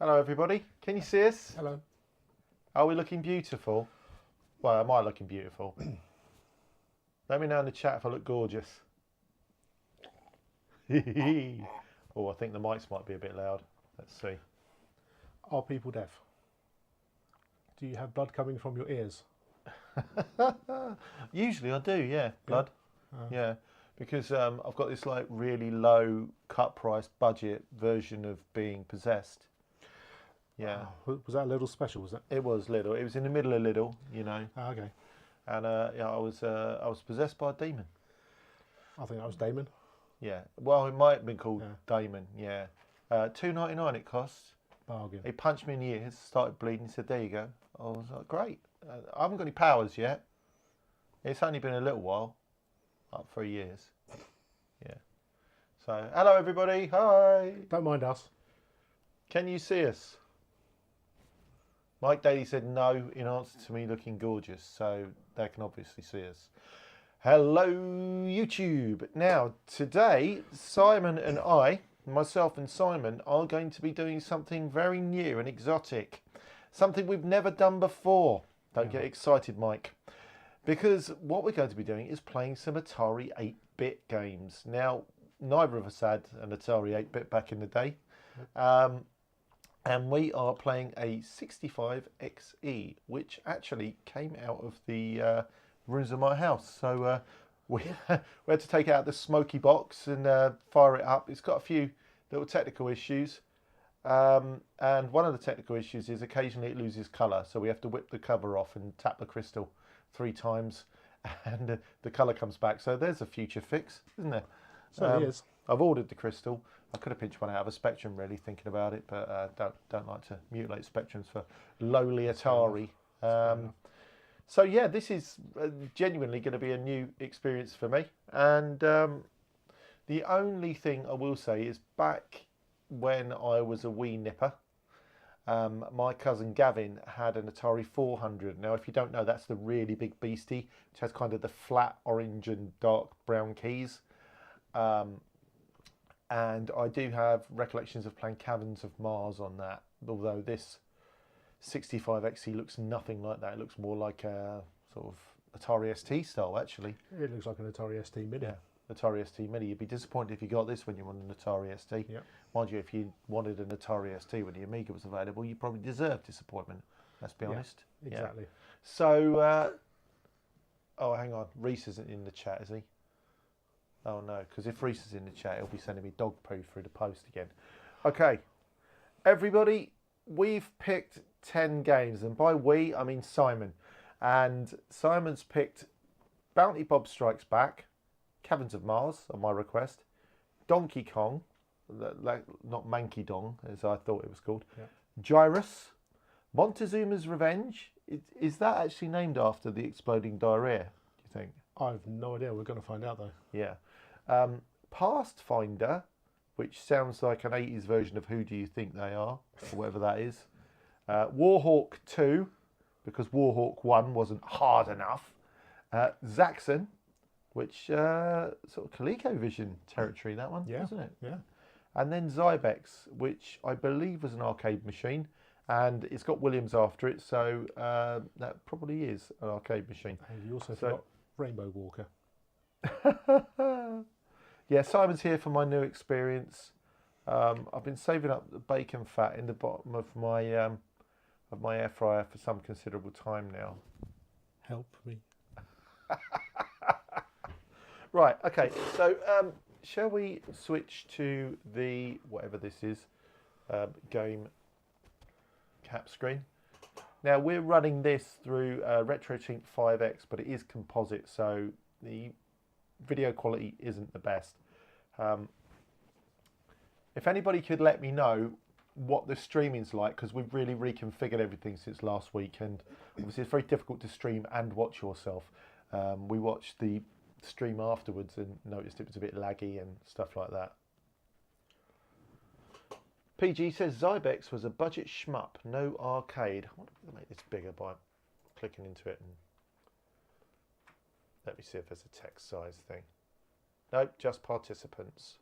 Hello everybody, can you see us? Hello. Are we looking beautiful? Well, am I looking beautiful? Let me know in the chat if I look gorgeous. Oh, I think the mics might be a bit loud. Let's see. Are people deaf? Do you have blood coming from your ears? Usually I do, yeah, blood. Yeah. Yeah, because I've got this like really low cut price budget version of being possessed. Yeah. Was that a little special, was it? It was little. It was in the middle of little, you know. Ah, okay. And yeah, I was possessed by a demon. I think that was Damon. Yeah. Well, it might have been called Damon. Yeah. $2.99 it costs. Bargain. He punched me in the ears, started bleeding. He said, "There you go." I was like, "Great." I haven't got any powers yet. It's only been a little while, like 3 years. Yeah. So, hello everybody. Hi. Don't mind us. Can you see us? Mike Daly said no in answer to me looking gorgeous, so they can obviously see us. Hello YouTube. Now today Simon and I, myself and Simon, are going to be doing something very new and exotic. Something we've never done before. Don't get excited, Mike. Because what we're going to be doing is playing some Atari 8-bit games. Now, neither of us had an Atari 8-bit back in the day. And we are playing a 65XE, which actually came out of the rooms of my house. So we had to take out the smoky box and fire it up. It's got a few little technical issues. And one of the technical issues is occasionally it loses colour. So we have to whip the cover off and tap the crystal 3 times and the colour comes back. So there's a future fix, isn't there? So it is. I've ordered the crystal. I could have pinched one out of a Spectrum, really, thinking about it, but don't like to mutilate Spectrums for lowly Atari. So yeah, this is genuinely going to be a new experience for me. And the only thing I will say is back when I was a wee nipper, my cousin Gavin had an Atari 400. Now, if you don't know, that's the really big beastie, which has kind of the flat orange and dark brown keys. And I do have recollections of playing Caverns of Mars on that, although this 65XE looks nothing like that. It looks more like a sort of Atari ST style, actually. It looks like an Atari ST Mini. Yeah, Atari ST Mini. You'd be disappointed if you got this when you wanted an Atari ST. Yep. Mind you, if you wanted an Atari ST when the Amiga was available, you probably deserved disappointment, let's be honest. Exactly. Yeah. So, oh, hang on. Reese isn't in the chat, is he? Oh no, because if Reese is in the chat, he'll be sending me dog poo through the post again. Okay, everybody, we've picked 10 games, and by we, I mean Simon. And Simon's picked Bounty Bob Strikes Back, Caverns of Mars, on my request, Donkey Kong, not Manky Dong, as I thought it was called, Gyrus, Montezuma's Revenge. Is that actually named after the exploding diarrhea, do you think? I've no idea. We're going to find out, though. Yeah. Pathfinder, which sounds like an 80s version of Who Do You Think They Are, or whatever that is. Warhawk 2, because Warhawk 1 wasn't hard enough. Zaxon, which sort of ColecoVision territory, that one, wasn't it? Yeah. And then Zybex, which I believe was an arcade machine, and it's got Williams after it, so that probably is an arcade machine. And you also forgot Rainbow Walker. Yeah, Simon's here for my new experience. I've been saving up the bacon fat in the bottom of my air fryer for some considerable time now. Help me. Right, okay, so shall we switch to the, whatever this is, game cap screen? Now we're running this through RetroTink 5X, but it is composite, so the video quality isn't the best. If anybody could let me know what the streaming's like, because we've really reconfigured everything since last week, and obviously it's very difficult to stream and watch yourself. We watched the stream afterwards and noticed it was a bit laggy and stuff like that. PG says Zybex was a budget shmup, no arcade. I wonder if I can make this bigger by clicking into it. And let me see if there's a text size thing. Nope, just participants.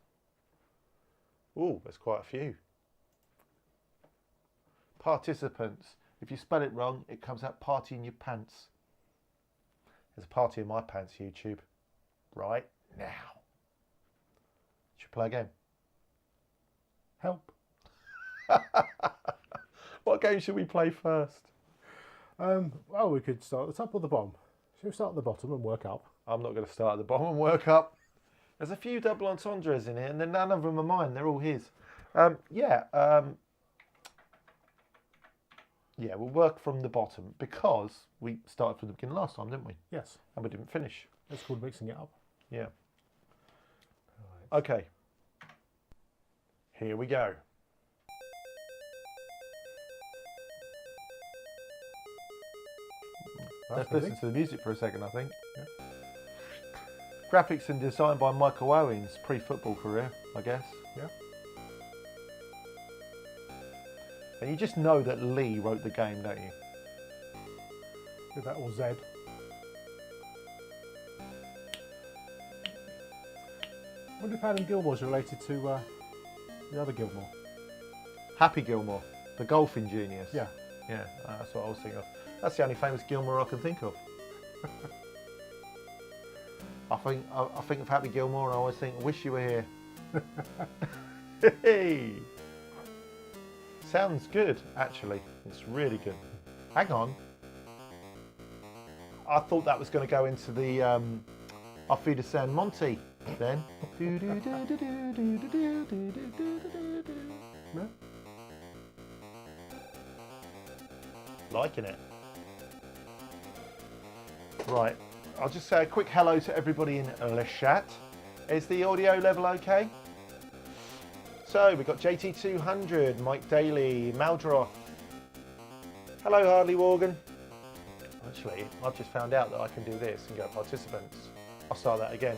Ooh, there's quite a few. participants. If you spell it wrong, it comes out party in your pants. There's a party in my pants, YouTube. Right now. Should we play a game? Help. What game should we play first? Well, we could start at the top or the bottom. Should we start at the bottom and work up? I'm not going to start at the bottom and work up. There's a few double entendres in here, and then none of them are mine. They're all his. Yeah, we'll work from the bottom because we started from the beginning last time, didn't we? Yes. And we didn't finish. It's called mixing it up. Yeah. Right. Okay. Here we go. Let's listen to the music for a second, I think. Yeah. Graphics and design by Michael Owens, pre-football career, I guess. Yeah. And you just know that Lee wrote the game, don't you? Did that or Z? I wonder if Adam Gilmore's related to the other Gilmore. Happy Gilmore, the golfing genius. Yeah. Yeah, that's what I was thinking of. That's the only famous Gilmore I can think of. I think of Happy Gilmore and I always think, wish you were here. Hey! Sounds good, actually. It's really good. Hang on. I thought that was going to go into the Auf Wiedersehen Monty then. No? Liking it. Right, I'll just say a quick hello to everybody in the chat. Is the audio level okay? So we've got JT200, Mike Daly, Maldroth. Hello Hardly Morgan. Actually, I've just found out that I can do this and go participants. I'll start that again.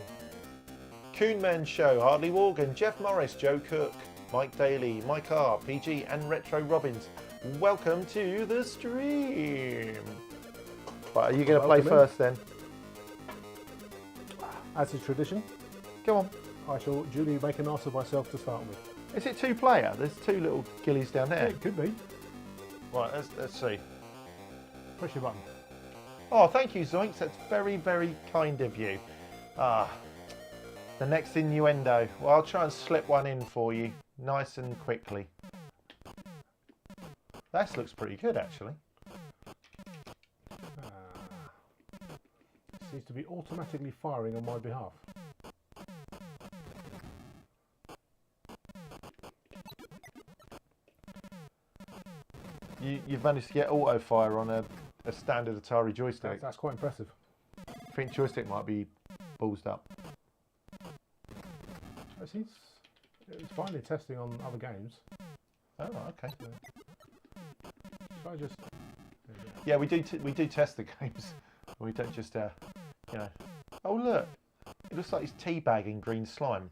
Coonman Show, Hardly Morgan, Jeff Morris, Joe Cook, Mike Daly, Mike R, PG and Retro Robbins. Welcome to the stream. Right, are you going to play first then? As is tradition, Come on. I shall duly make an ass of myself to start with. Is it two player? There's two little gillies down Yeah, there. it could be. Right, let's see. Press your button. Oh, thank you, Zoinks. That's very, very kind of you. The next innuendo. Well, I'll try and slip one in for you, nice and quickly. That looks pretty good, actually. Seems to be automatically firing on my behalf. You've managed to get auto fire on a standard Atari joystick. That's quite impressive. I think joystick might be ballsed up. It's fine in testing on other games. Oh, okay. So I just... Yeah, we do test the games. We don't just you know. Oh look, it looks like he's teabagging green slime.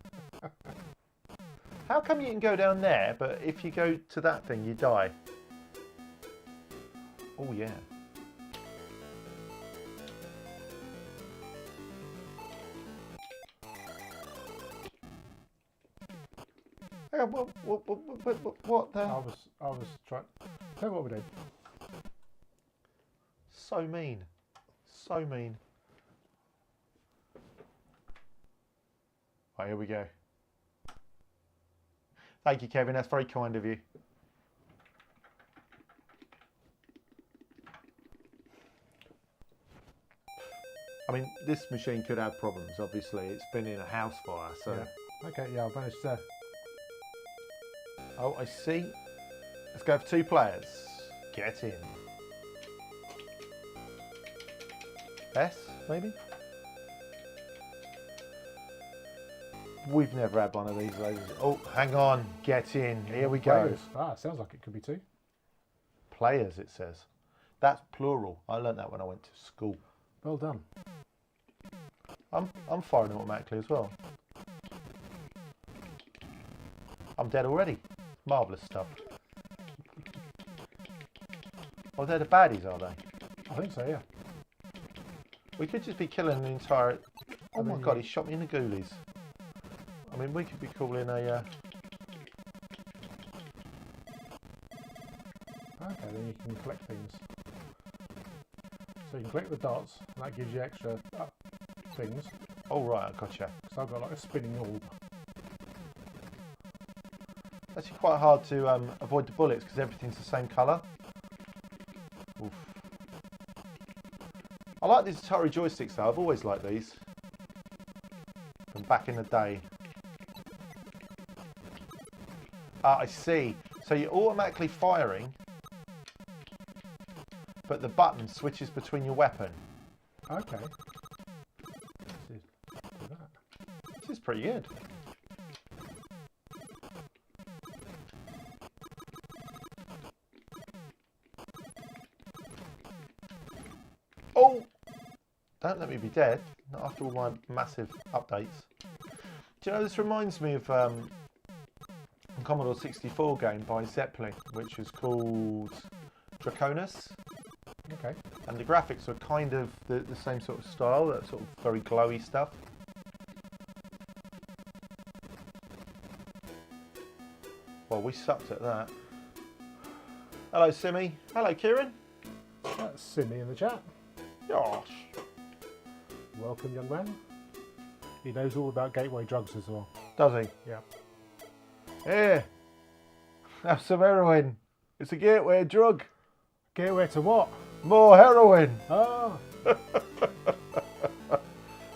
How come you can go down there, but if you go to that thing, you die? Oh yeah. Hang on, what the? I was trying... Tell me what we did. So mean. So mean. Right, here we go. Thank you, Kevin. That's very kind of you. I mean, this machine could have problems, obviously. It's been in a house fire, so... Yeah. Okay, yeah, I've managed to... Oh, I see. Let's go for two players. Get in. S, maybe? We've never had one of these lasers. Oh, hang on. Get in. Here we go. Players. Sounds like it could be two. Players, it says. That's plural. I learnt that when I went to school. Well done. I'm firing automatically as well. I'm dead already. Marvellous stuff. Oh, they're the baddies, are they? I think so, yeah. We could just be killing the entire... Oh my mean, god, he shot me in the ghoulies. I mean, we could be calling a... Okay, then you can collect things. So you can collect the dots, and that gives you extra things. Oh right, I gotcha. So I've got like a spinning orb. It's actually quite hard to avoid the bullets because everything's the same colour. Oof. I like these Atari joysticks though. I've always liked these. From back in the day. Ah, I see. So you're automatically firing, but the button switches between your weapon. Okay. Let's do that. This is pretty good. Oh! Don't let me be dead. Not after all my massive updates. Do you know, this reminds me of a Commodore 64 game by Zeppelin, which was called Draconis. Okay. And the graphics were kind of the same sort of style, that sort of very glowy stuff. Well, we sucked at that. Hello, Simmy. Hello, Kieran. That's Simmy in the chat. Gosh. Welcome, young man. He knows all about gateway drugs as well. Does he? Yeah. Here. Have some heroin. It's a gateway drug. Gateway to what? More heroin. Oh.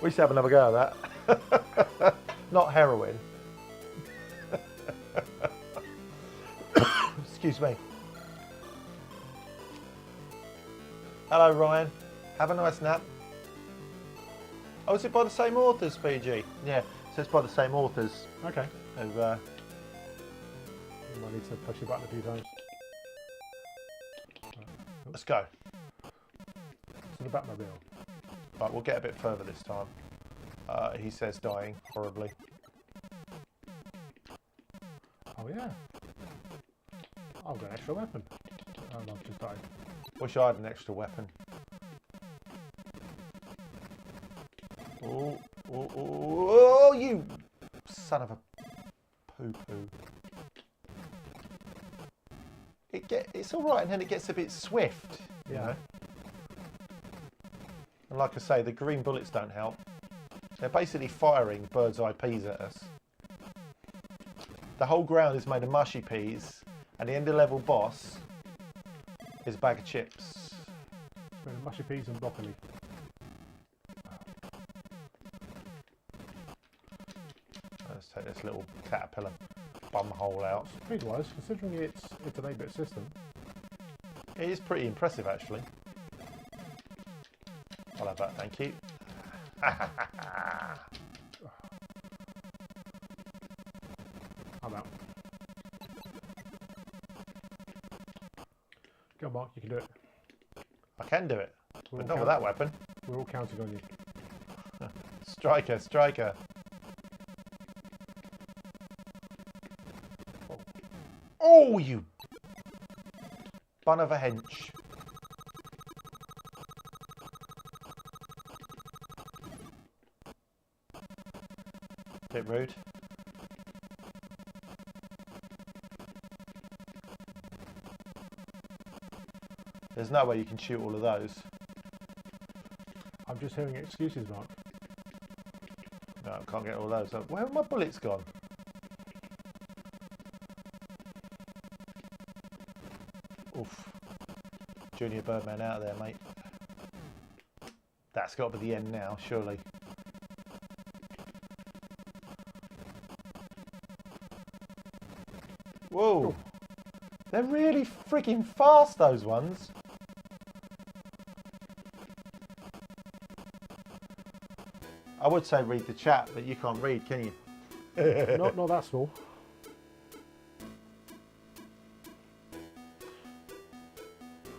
We should have another go at that. Not heroin. Excuse me. Hello, Ryan. Have a nice nap. Oh, is it by the same authors, PG? Yeah, so it's by the same authors. Okay. Who, You might need to push your button a few times. let's go. To the Batmobile. Right, we'll get a bit further this time. He says dying horribly. Oh yeah. I've got an extra weapon. Oh, no, I've just died. Wish I had an extra weapon. Oh, oh, oh, oh, you son of a poo-poo. It's all right, and then it gets a bit swift. You know? And like I say, the green bullets don't help. They're basically firing bird's eye peas at us. The whole ground is made of mushy peas, and the end of level boss is a bag of chips. Mushy peas and broccoli. Let's take this little caterpillar bumhole out. Speed-wise, considering it's an 8-bit system. It is pretty impressive, actually. I'll have that, thank you. I'm out. Go on, Mark, you can do it. I can do it, We're but all not with that weapon. We're all counting on you. Striker, striker. Oh, you bun of a hench. Bit rude. There's no way you can shoot all of those. I'm just hearing excuses, Mark. No, I can't get all those. Where have my bullets gone? Oof. Junior Birdman out of there, mate. That's got to be the end now, surely. Whoa. Ooh. They're really freaking fast, those ones. I would say read the chat, but you can't read, can you? Not that small.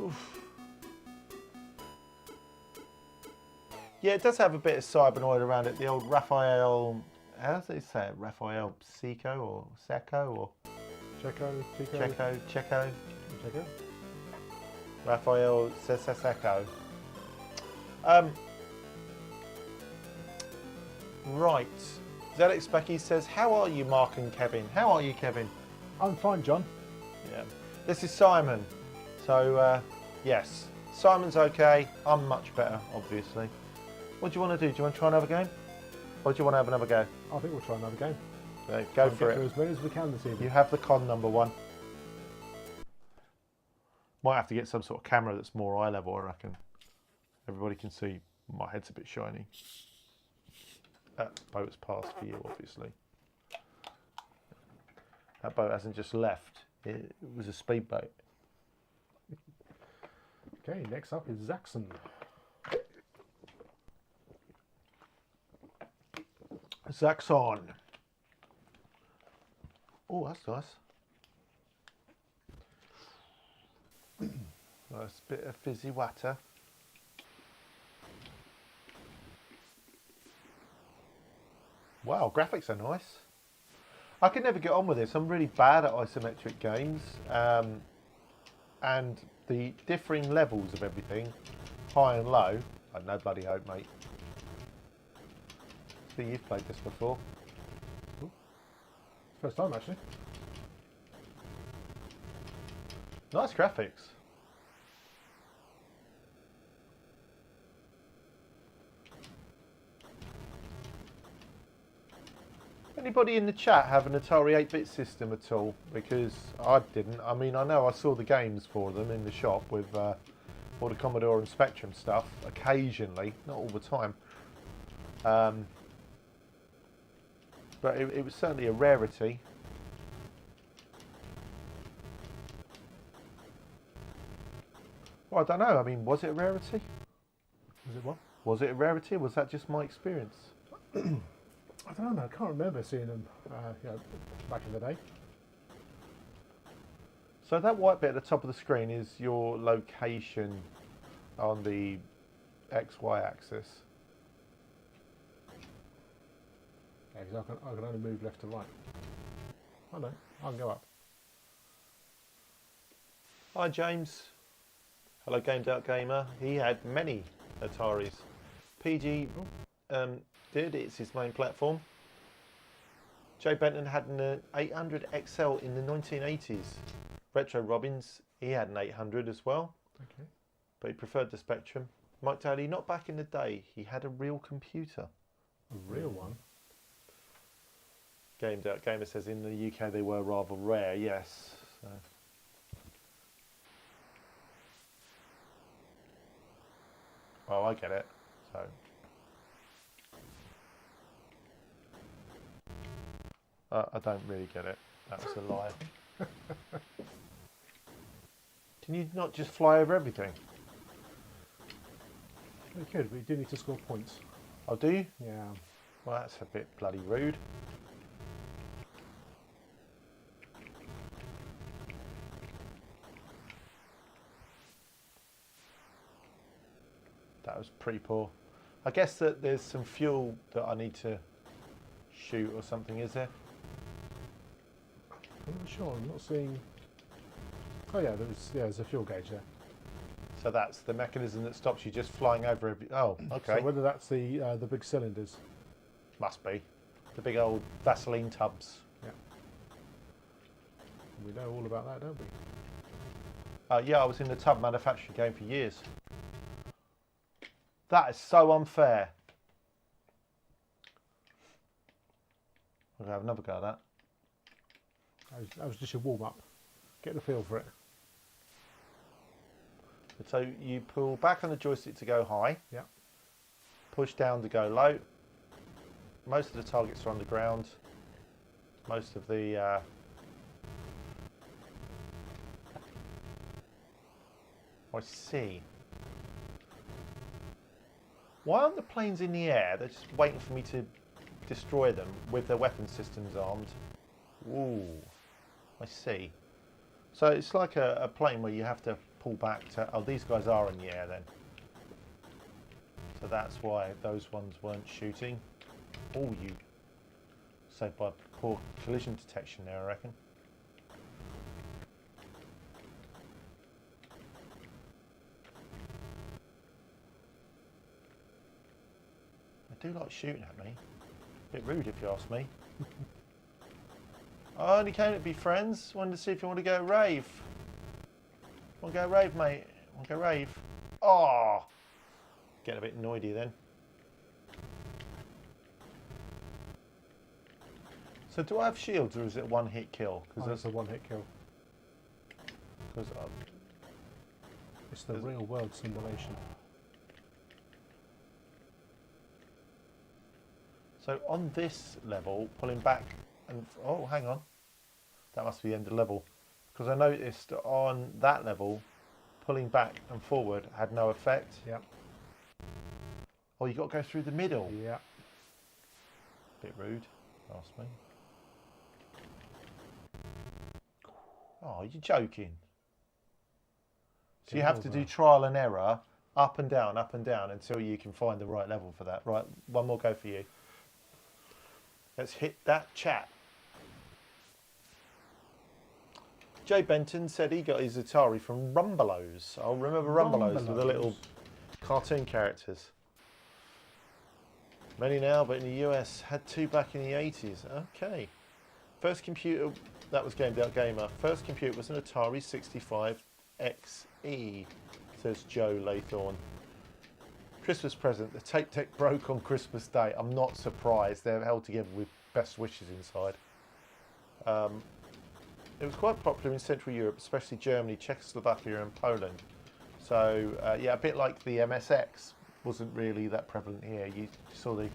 Oof. Yeah, it does have a bit of cybernoid around it. The old Raphael, how does it say it? Raphael Seco or Seco or Checo. Raphael Seco. Right. Zelix Becky says, how are you, Mark and Kevin? How are you, Kevin? I'm fine, John. Yeah. This is Simon. So, yes, Simon's okay. I'm much better, obviously. What do you want to do? Do you want to try another game? Or do you want to have another go? I think we'll try another game. Right, go for Get through it. as many as we can this evening. You have the con number 1. Might have to get some sort of camera that's more eye level, I reckon. Everybody can see my head's a bit shiny. That boat's passed for you, obviously. That boat hasn't just left. It was a speedboat. Okay, next up is Zaxon. Zaxon. Oh, that's nice. Nice bit of fizzy water. Wow, graphics are nice. I can never get on with this. I'm really bad at isometric games. And the differing levels of everything, high and low, I had no bloody hope, mate. I think you've played this before. Ooh. First time, actually. Nice graphics. Anybody in the chat have an Atari 8-bit system at all? Because I didn't. I mean, I know I saw the games for them in the shop with all the Commodore and Spectrum stuff occasionally, not all the time. But it was certainly a rarity. Well, I don't know. I mean, was it a rarity? Was it what? Was it a rarity? Or was that just my experience? I don't know. I can't remember seeing them back in the day. So that white bit at the top of the screen is your location on the XY axis. Yeah, because I can only move left to right. Oh no, I can go up. Hi James. Hello Gamed Out Gamer. He had many Ataris. PG did, it's his main platform. Jay Benton had an 800 XL in the 1980s. Retro Robbins, he had an 800 as well. Okay. But he preferred the Spectrum. Mike Daly, not back in the day. He had a real computer. A real one? Gamed Out Gamer says in the UK they were rather rare, yes. So. Oh, I get it. So. I don't really get it. That was a lie. Can you not just fly over everything? We could, but you do need to score points. Oh, do you? Yeah. Well, that's a bit bloody rude. That was pretty poor. I guess that there's some fuel that I need to shoot or something, is there? I'm not sure. I'm not seeing. Oh yeah, there's a fuel gauge there. So that's the mechanism that stops you just flying over every... Oh, okay. So whether that's the big cylinders. Must be. The big old Vaseline tubs. Yeah. We know all about that, don't we? Yeah, I was in the tub manufacturing game for years. That is so unfair. I'm going to have another go at that. That was just your warm-up. Get the feel for it. So you pull back on the joystick to go high. Yeah. Push down to go low. Most of the targets are on the ground. Most of the... I see. Why aren't the planes in the air? They're just waiting for me to destroy them with their weapon systems armed. Ooh, I see. So it's like a plane where you have to pull back to... Oh, these guys are in the air then. So that's why those ones weren't shooting. Oh, you... Saved by poor collision detection there, I reckon. They do like shooting at me. A bit rude if you ask me. I only came to be friends. Wanted to see if you want to go rave. Come on, go rave, mate. Come on, go rave. Oh! Getting a bit noisy then. So do I have shields or is it a one-hit kill? Because that's a one-hit kill. Because it's the real-world simulation. so on this level, pulling back and oh, hang on, that must be the end of level. Because I noticed on that level, pulling back and forward had no effect. Yeah. Oh, you got to go through the middle. Yeah. Bit rude. Ask me. Oh, you're joking. So you have to do trial and error, up and down, until you can find the right level for that. Right, one more go for you. Let's hit that chat. Jay Benton said he got his Atari from Rumbelows. I'll remember Rumbelows with the little cartoon characters. Many now, but in the US, had two back in the 80s. Okay. First computer, that was Gamed Out Gamer. First computer was an Atari 65 XE, says Joe Laythorne. Christmas present, the tape deck broke on Christmas Day. I'm not surprised. They're held together with best wishes inside. It was quite popular in Central Europe, especially Germany, Czechoslovakia and Poland. So, yeah, a bit like the MSX. Wasn't really that prevalent here. You saw the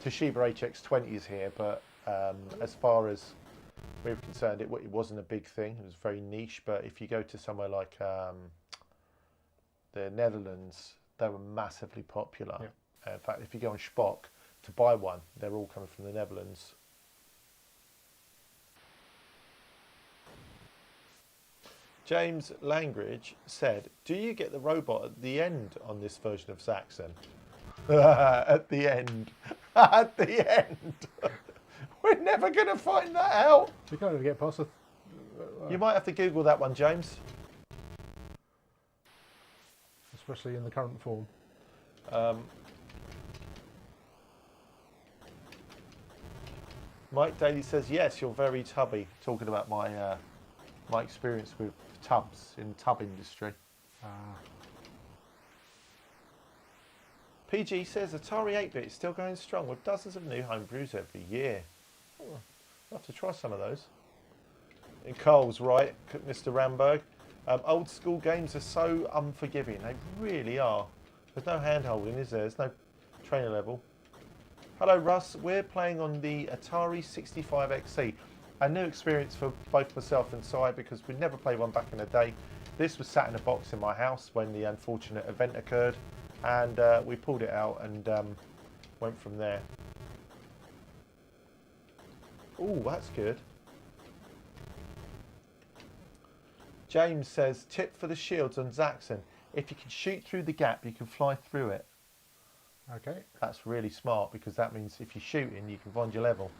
Toshiba HX20s here, but as far as we were concerned, it wasn't a big thing. It was very niche, but if you go to somewhere like the Netherlands, they were massively popular. Yeah. In fact, if you go on Spock to buy one, they're all coming from the Netherlands. James Langridge said, do you get the robot at the end on this version of Zaxon? At the end. At the end. We're never going to find that out. We can't even get past the... You might have to Google that one, James. Especially in the current form. Mike Daly says, yes, you're very tubby. Talking about my my experience with tubs in the tub industry. PG says Atari 8-bit is still going strong with dozens of new homebrews every year. Oh, I'll have to try some of those. And Carl's right, Mr. Ramberg. Old school games are so unforgiving. They really are. There's no hand-holding, is there? There's no trainer level. Hello, Russ. We're playing on the Atari 65 XE. A new experience for both myself and Si because we'd never played one back in the day. This was sat in a box in my house when the unfortunate event occurred, and we pulled it out and went from there. Oh, that's good. James says, tip for the shields on Zaxon. If you can shoot through the gap, you can fly through it. Okay. That's really smart because that means if you're shooting, you can find your level.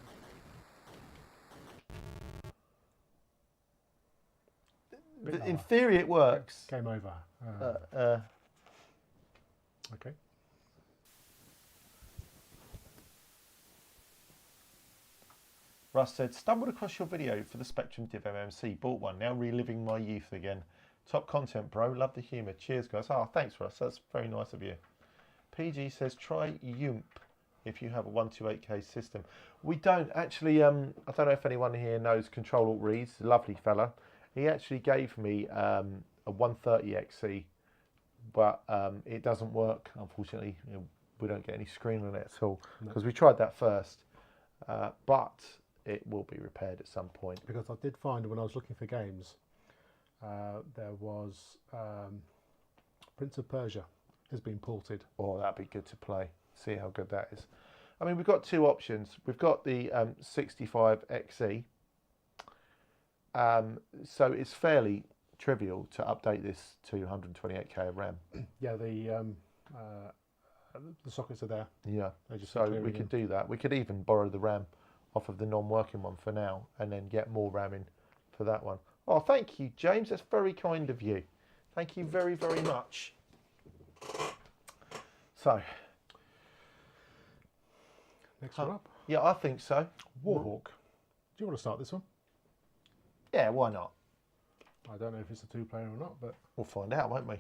In theory, it works. Game over. Okay. Russ said, stumbled across your video for the Spectrum Div MMC. Bought one. Now reliving my youth again. Top content, bro. Love the humour. Cheers, guys. Oh, thanks, Russ. That's very nice of you. PG says, try Yump if you have a 128K system. We don't. Actually, I don't know if anyone here knows Control-Alt-Reads. Lovely fella. He actually gave me a 130XE, but it doesn't work, unfortunately. You know, we don't get any screen on it at all because we tried that first, but it will be repaired at some point. Because I did find when I was looking for games, there was Prince of Persia has been ported. Oh, that'd be good to play. See how good that is. I mean, we've got two options. We've got the 65XE. So it's fairly trivial to update this to 128K of RAM. Yeah, the sockets are there. Yeah, so we could do that. We could even borrow the RAM off of the non-working one for now and then get more RAM in for that one. Oh, thank you, James. That's very kind of you. Thank you very, very much. So. Next one up. Yeah, I think so. Warhawk. Do you want to start this one? Yeah, why not? I don't know if it's a 2-player or not, but We'll find out, won't we?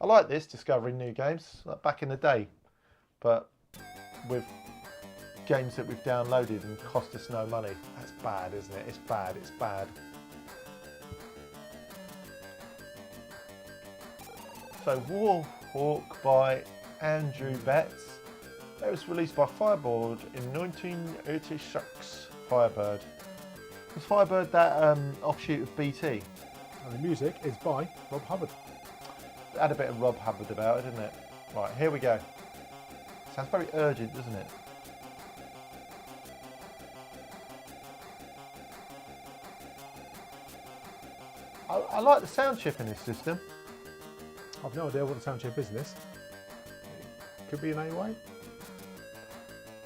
I like this, discovering new games, like back in the day. But with games that we've downloaded and cost us no money, that's bad, isn't it? It's bad, it's bad. So Warhawk by Andrew Betts. It was released by Firebird in 1986. Firebird. Was Firebird that offshoot of BT? and the music is by Rob Hubbard. It had a bit of Rob Hubbard about it, didn't it? Right, here we go. Sounds very urgent, doesn't it? I like the sound chip in this system. I've no idea what the sound chip is in this. Could be an AY.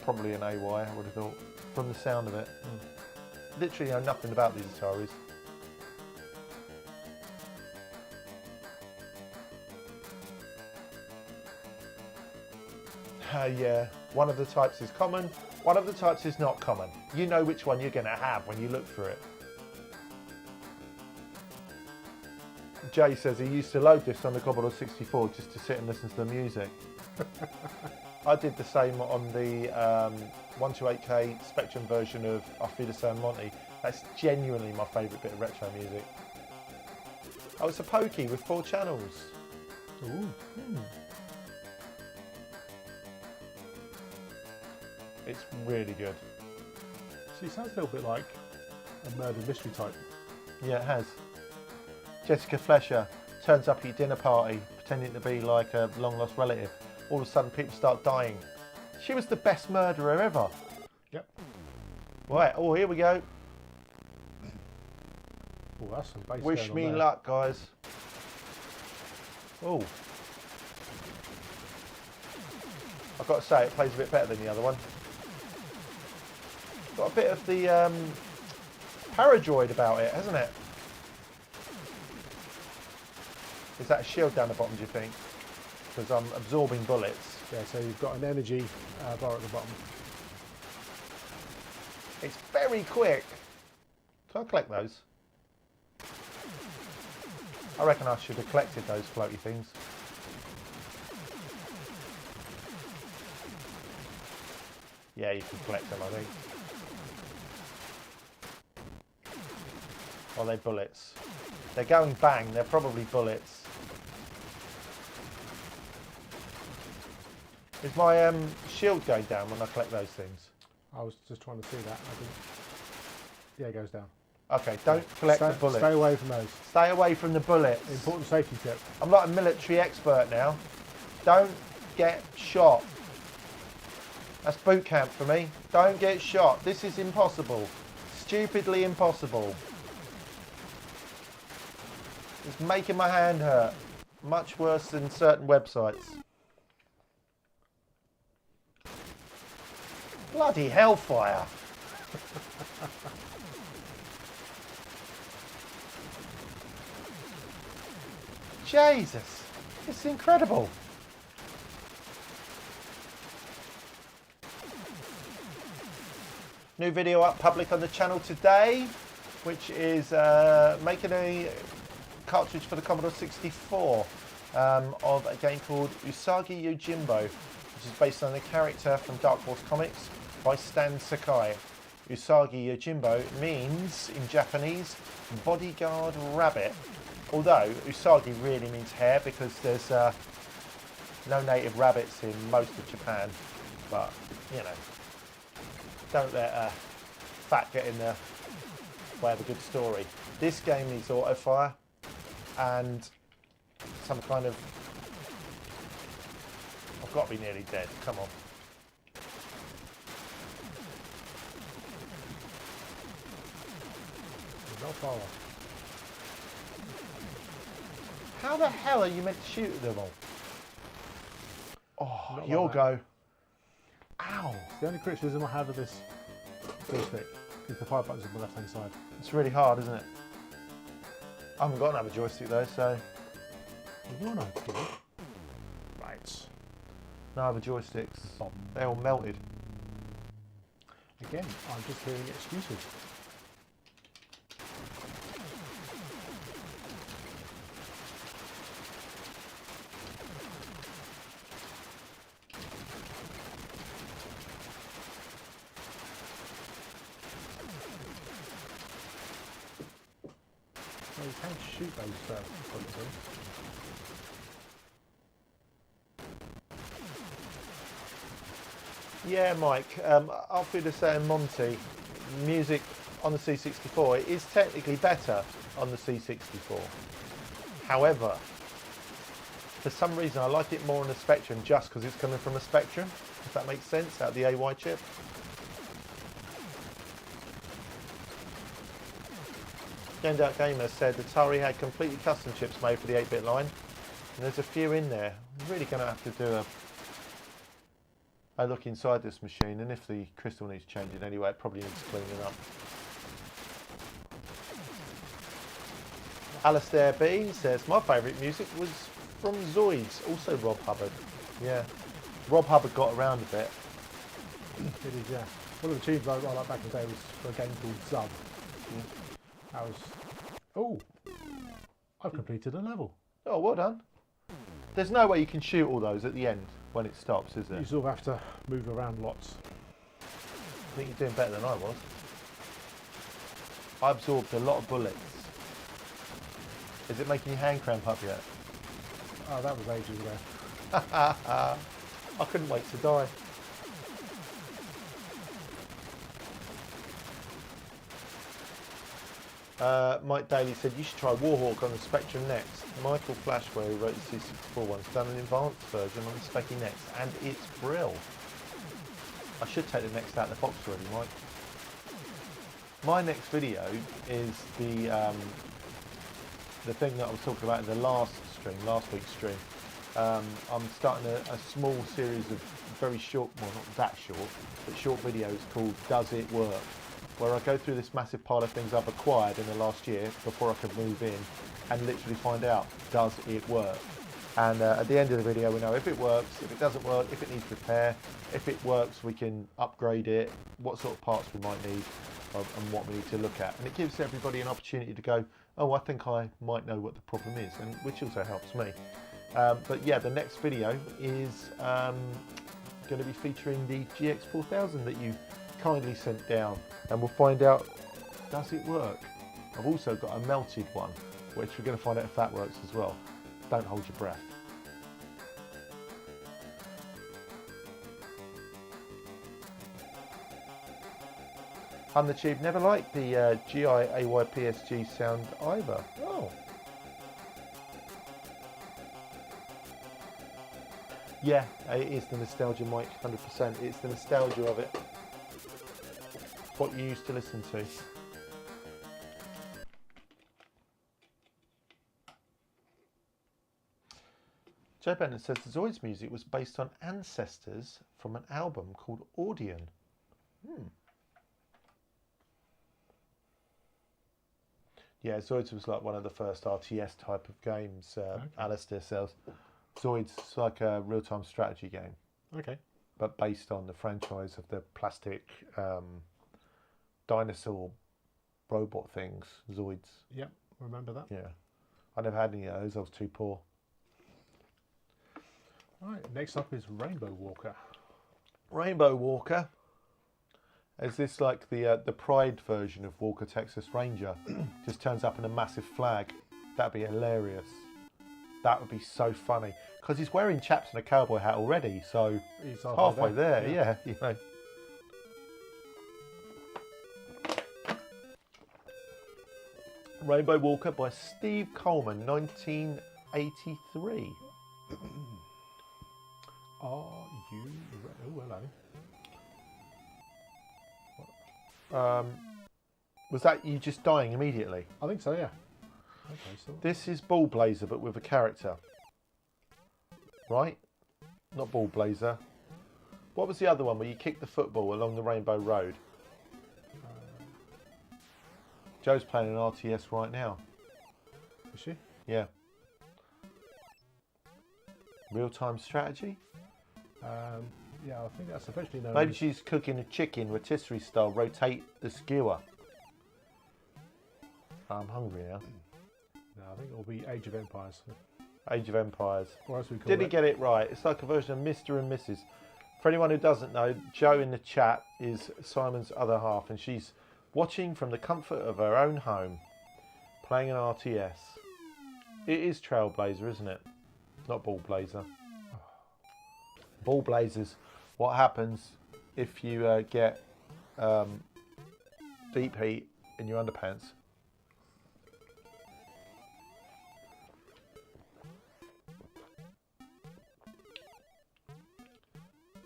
Probably an AY, I would have thought, from the sound of it. Literally know nothing about these Ataris. Yeah, one of the types is common, one of the types is not common. You know which one you're going to have when you look for it. Jay says he used to load this on the Commodore 64 just to sit and listen to the music. I did the same on the 128K Spectrum version of Auf Wiedersehen Monty. That's genuinely my favourite bit of retro music. Oh, it's a Pokey with 4 channels. Ooh. It's really good. See, it sounds a little bit like a murder mystery type. Yeah, it has. Jessica Flesher turns up at your dinner party pretending to be like a long lost relative. All of a sudden people start dying. She was the best murderer ever. Yep. Right, oh, here we go. Oh, that's some bass Wish going on me there. luck, guys. Oh. I've got to say, it plays a bit better than the other one. Got a bit of the Paradroid about it, hasn't it? Is that a shield down the bottom, do you think? Because I'm absorbing bullets. Yeah, so you've got an energy bar at the bottom. It's very quick. Can I collect those? I reckon I should have collected those floaty things. Yeah, you can collect them, I think. Are they bullets? They're going bang, they're probably bullets. Is my shield going down when I collect those things? I was just trying to see that. I didn't. Yeah, it goes down. Okay, don't collect the bullets. Stay away from those. Stay away from the bullets. Important safety tip. I'm like a military expert now. Don't get shot. That's boot camp for me. Don't get shot. This is impossible. Stupidly impossible. It's making my hand hurt. Much worse than certain websites. Bloody hellfire. Jesus. It's incredible. New video up public on the channel today, which is making a cartridge for the Commodore 64 of a game called Usagi Yojimbo, which is based on a character from Dark Horse Comics by Stan Sakai. Usagi Yojimbo means, in Japanese, bodyguard rabbit. Although Usagi really means hare because there's no native rabbits in most of Japan. But, you know, don't let fat get in the way of a good story. This game needs auto fire and some kind of... I've got to be nearly dead. Come on. Not far off. How the hell are you meant to shoot them all? Oh, Not you'll like go. Ow. The only criticism I have of this joystick is the fire buttons on the left hand side. It's really hard, isn't it? I haven't got another joystick though, so... You're not good. Right. No other joysticks. They're all melted. Again, I'm just hearing excuses. So you can shoot those bullets in. Yeah, Mike, after the saying Monty, music on the C64 is technically better on the C64. However, for some reason I like it more on the Spectrum just because it's coming from a Spectrum, if that makes sense, out of the AY chip. Gamed Out Gamer said Atari had completely custom chips made for the 8-bit line, and there's a few in there. I'm really going to have to do a look inside this machine, and if the crystal needs changing anyway, it probably needs cleaning up. Alistair B says, my favourite music was from Zoids, also Rob Hubbard. Yeah, Rob Hubbard got around a bit. It is, yeah. One of the tunes I like back in the day was for a game called Zub. That was... Oh! I've completed a level. Oh, well done. There's no way you can shoot all those at the end when it stops, is there? You sort of have to move around lots. I think you're doing better than I was. I absorbed a lot of bullets. Is it making your hand cramp up yet? Oh, that was ages ago. I couldn't wait to die. Mike Daly said you should try Warhawk on the Spectrum next. Michael Flashway, who wrote the C64 one's done an advanced version on the Specky next, and it's brill. I should take the next out of the box already, Mike. My next video is the thing that I was talking about in the last week's stream. I'm starting a small series of very short, well not that short, but short videos called Does It Work? Where I go through this massive pile of things I've acquired in the last year before I could move in and literally find out, does it work? And at the end of the video we know if it works, if it doesn't work, if it needs repair, if it works we can upgrade it, what sort of parts we might need and what we need to look at. And it gives everybody an opportunity to go, oh, I think I might know what the problem is, and which also helps me. But yeah, the next video is going to be featuring the GX4000 that you kindly sent down, and we'll find out, does it work? I've also got a melted one, which we're going to find out if that works as well. Don't hold your breath. On the Tube never liked the GI-AY-PSG sound either. Oh. Yeah, it is the nostalgia, Mike, 100%. It's the nostalgia of it. What you used to listen to. Joe Bennett says the Zoids music was based on ancestors from an album called Audion. Yeah, Zoids was like one of the first RTS type of games. Okay. Alistair says Zoids is like a real-time strategy game. Okay. But based on the franchise of the plastic dinosaur robot things, Zoids. Yep, remember that. Yeah. I never had any of those, I was too poor. Right, next up is Rainbow Walker. Rainbow Walker. Is this like the Pride version of Walker Texas Ranger? Just turns up in a massive flag. That'd be hilarious. That would be so funny. Because he's wearing chaps and a cowboy hat already, so he's halfway there. Yeah, you know. Rainbow Walker by Steve Coleman, 1983. Are you... Oh, hello. Was that you just dying immediately? I think so, yeah. Okay, so... This is Ball Blazer, but with a character. Right? Not Ball Blazer. What was the other one where you kicked the football along the Rainbow Road? Joe's playing an RTS right now. Is she? Yeah. Real-time strategy? Yeah, I think that's eventually known. Maybe she's cooking a chicken rotisserie style. Rotate the skewer. I'm hungry now. No, I think it'll be Age of Empires. Age of Empires. Or as we call Did he it. get it right? It's like a version of Mr. and Mrs. For anyone who doesn't know, Jo in the chat is Simon's other half, and she's watching from the comfort of her own home, Playing an RTS. It is Trailblazer, isn't it? Not Ball Blazer. Ball Blazers. What happens if you get deep heat in your underpants?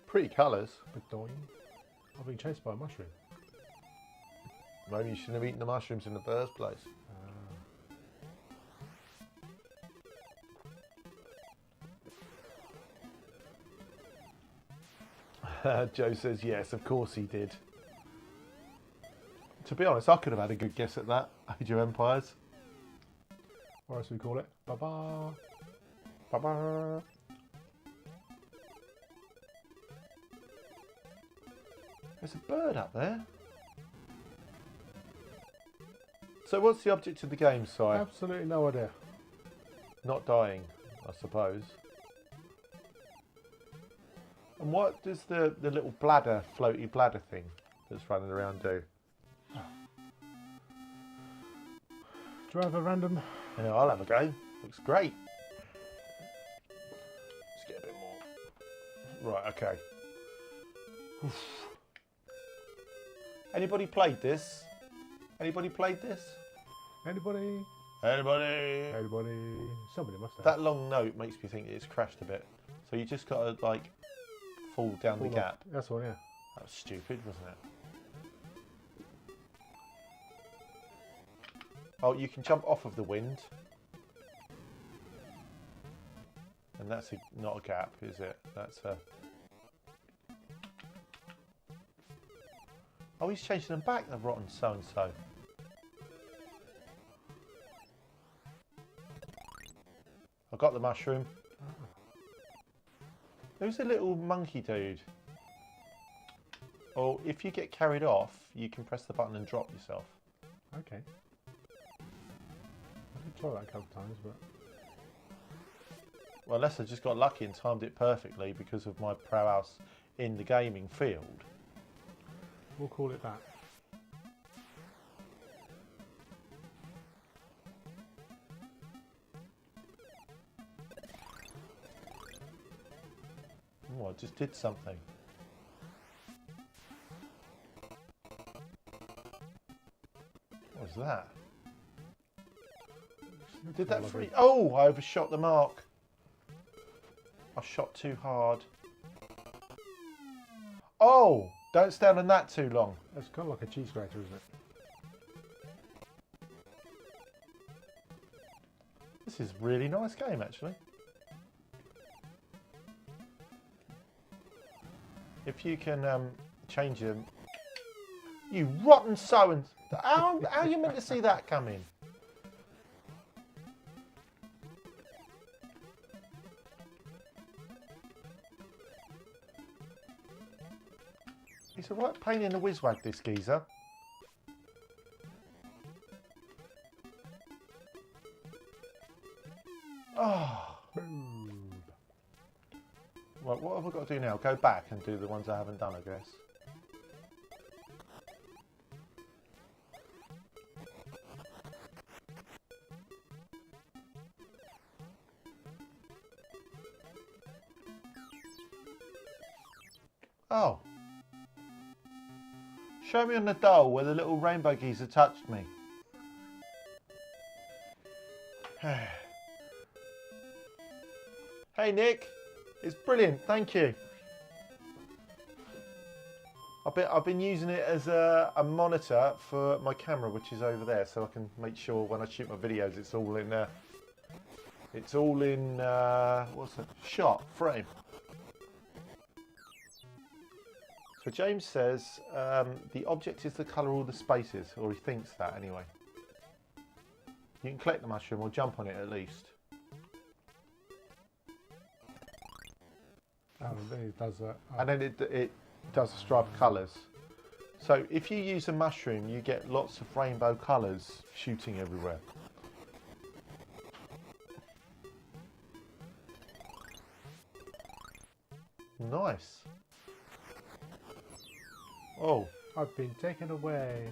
Pretty colours. Bedoing. I've been chased by a mushroom. Maybe you shouldn't have eaten the mushrooms in the first place. Joe says yes, of course he did. To be honest, I could have had a good guess at that. Age of Empires. Or as we call it, ba-ba. Ba-ba. There's a bird up there. So what's the object of the game, Si? Absolutely no idea. Not dying, I suppose. And what does the little bladder, floaty bladder thing that's running around do? Do you have a random? Yeah, I'll have a go. Looks great. Let's get a bit more. Right, okay. Oof. Anybody played this? Anybody played this? Anybody? Anybody? Anybody? Somebody must have. That long note makes me think it's crashed a bit. So you just got to like fall down the gap. That's one, yeah. That was stupid, wasn't it? Oh, you can jump off of the wind. And that's not a gap, is it? That's a... Oh, he's changing them back, the rotten so-and-so. I got the mushroom. Who's a little monkey dude? Or if you get carried off, you can press the button and drop yourself. Okay. I did try that a couple of times, but... Well, unless I just got lucky and timed it perfectly because of my prowess in the gaming field. We'll call it that. Oh, I just did something. What was that? Did that free? Oh, I overshot the mark. I shot too hard. Oh, don't stand on that too long. That's kind of like a cheese grater, isn't it? This is a really nice game, actually. If you can change them. You rotten so-and... How are you meant to see that coming? He's a right pain in the whiz-wag, this geezer. Oh. Right, what have I got to do now? Go back and do the ones I haven't done, I guess. Oh. Show me on the doll where the little rainbow geezer touched me. Hey Nick, it's brilliant, thank you. I've been using it as a monitor for my camera, which is over there, so I can make sure when I shoot my videos it's all in what's that? Shot frame. So James says the object is the colour of all the spaces, or he thinks that anyway. You can collect the mushroom or jump on it at least. Oh, then it does that. Oh. And then it does a stripe of colours. So if you use a mushroom, you get lots of rainbow colours shooting everywhere. Nice. Oh. I've been taken away.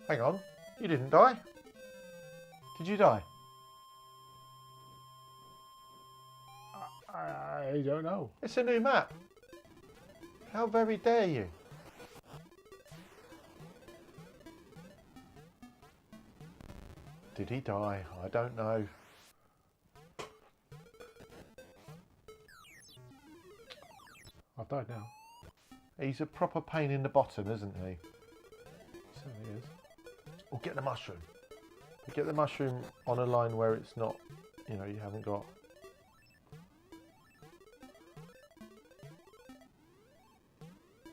Hang on. You didn't die. Did you die? I don't know. It's a new map. How very dare you? Did he die? I don't know. I've died now. He's a proper pain in the bottom, isn't he? Certainly is. Or get the mushroom. But get the mushroom on a line where it's not, you know, you haven't got...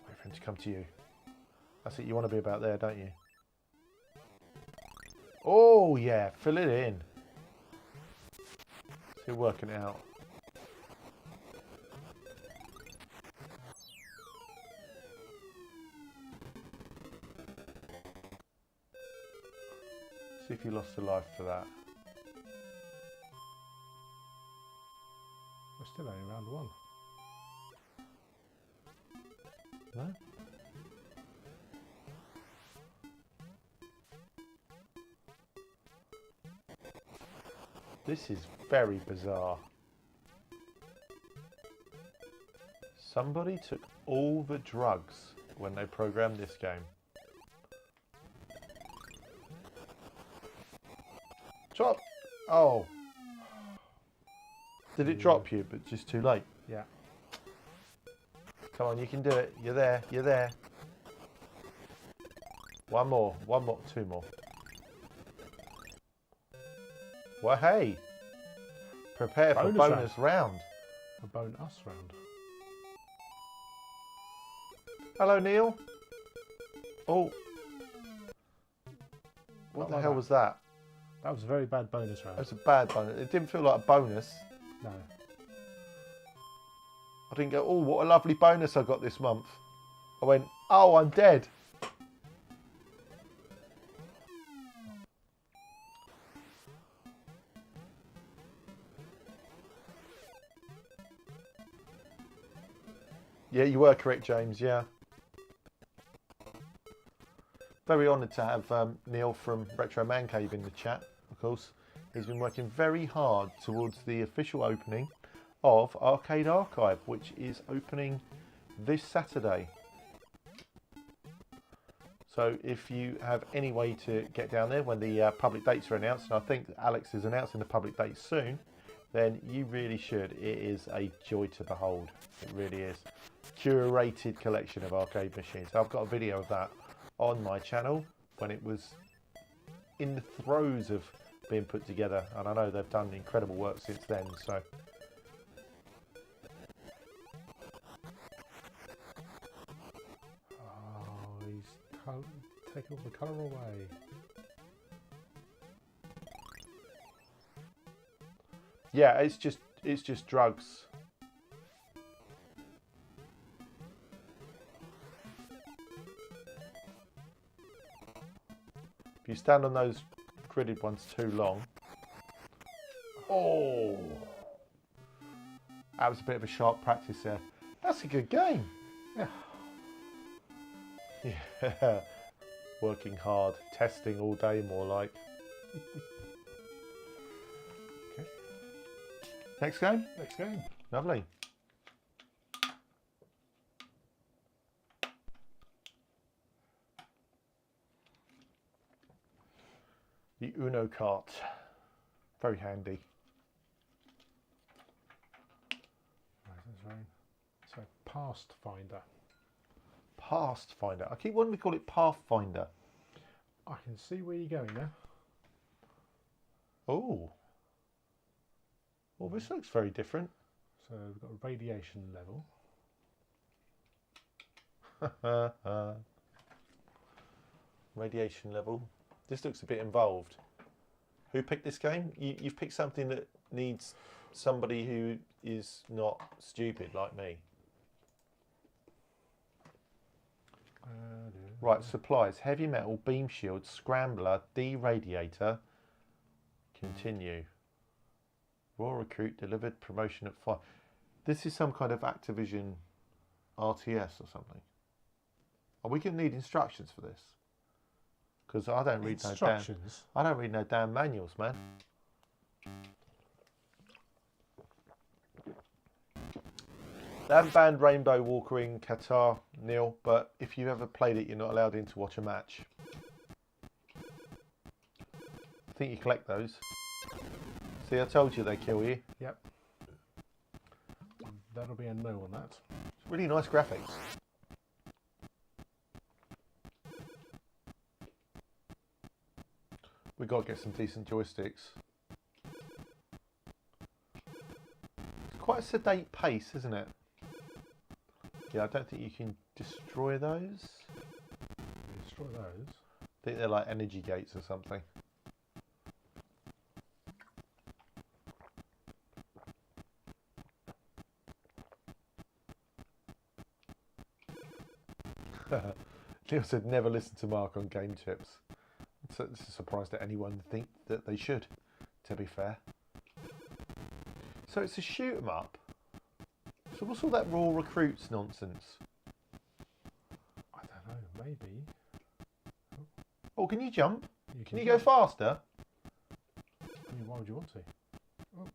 Wait for him to come to you. That's it, you want to be about there, don't you? Oh, yeah, fill it in. So you're working it out. See if you lost a life for that. We're still only round one. No? This is very bizarre. Somebody took all the drugs when they programmed this game. Drop! Oh. Did it drop you, but just too late? Yeah. Come on, you can do it. You're there, you're there. One more, two more. Well, hey. Prepare for bonus round. A bonus round. Hello, Neil. Oh. What the hell was that? That was a very bad bonus round. That was a bad bonus. It didn't feel like a bonus. No. I didn't go, oh, what a lovely bonus I got this month. I went, oh, I'm dead. Yeah, you were correct, James, yeah. Very honoured to have Neil from Retro Man Cave in the chat, of course. He's been working very hard towards the official opening of Arcade Archive, which is opening this Saturday. So if you have any way to get down there when the public dates are announced, and I think Alex is announcing the public dates soon, then you really should. It is a joy to behold. It really is. Curated collection of arcade machines. I've got a video of that on my channel when it was in the throes of being put together, and I know they've done incredible work since then. So he's taking all the colour away. yeah, it's just drugs. If you stand on those gridded ones too long. Oh, that was a bit of a sharp practice there. That's a good game. Yeah. Yeah. Working hard, testing all day, more like. Okay. Next game? Next game. Lovely. The Uno cart. Very handy. Right, that's right. So, Pathfinder. Pathfinder. I keep wanting to call it Pathfinder. I can see where you're going now. Oh. Well, this looks very different. So, we've got a radiation level. Radiation level. This looks a bit involved. Who picked this game? You've picked something that needs somebody who is not stupid like me. Right, supplies. Heavy metal, beam shield, scrambler, D-radiator. Continue. Raw recruit delivered promotion at 5. This is some kind of Activision RTS or something. Are we going to need instructions for this? Because I don't read instructions. I don't read no damn manuals, man. They haven't banned Rainbow Walker in Qatar, Neil, but if you ever played it, you're not allowed in to watch a match. I think you collect those. See, I told you they kill you. Yep. That'll be a no on that. It's really nice graphics. We've got to get some decent joysticks. It's quite a sedate pace, isn't it? Yeah, I don't think you can destroy those. Destroy those? I think they're like energy gates or something. Neil said never listen to Mark on game tips. It's a surprise that anyone think that they should, to be fair. So it's a shoot 'em up. So what's all that raw recruits nonsense? I don't know, maybe. Oh, can you jump? Can you go jump. faster? I mean, why would you want to? Oh.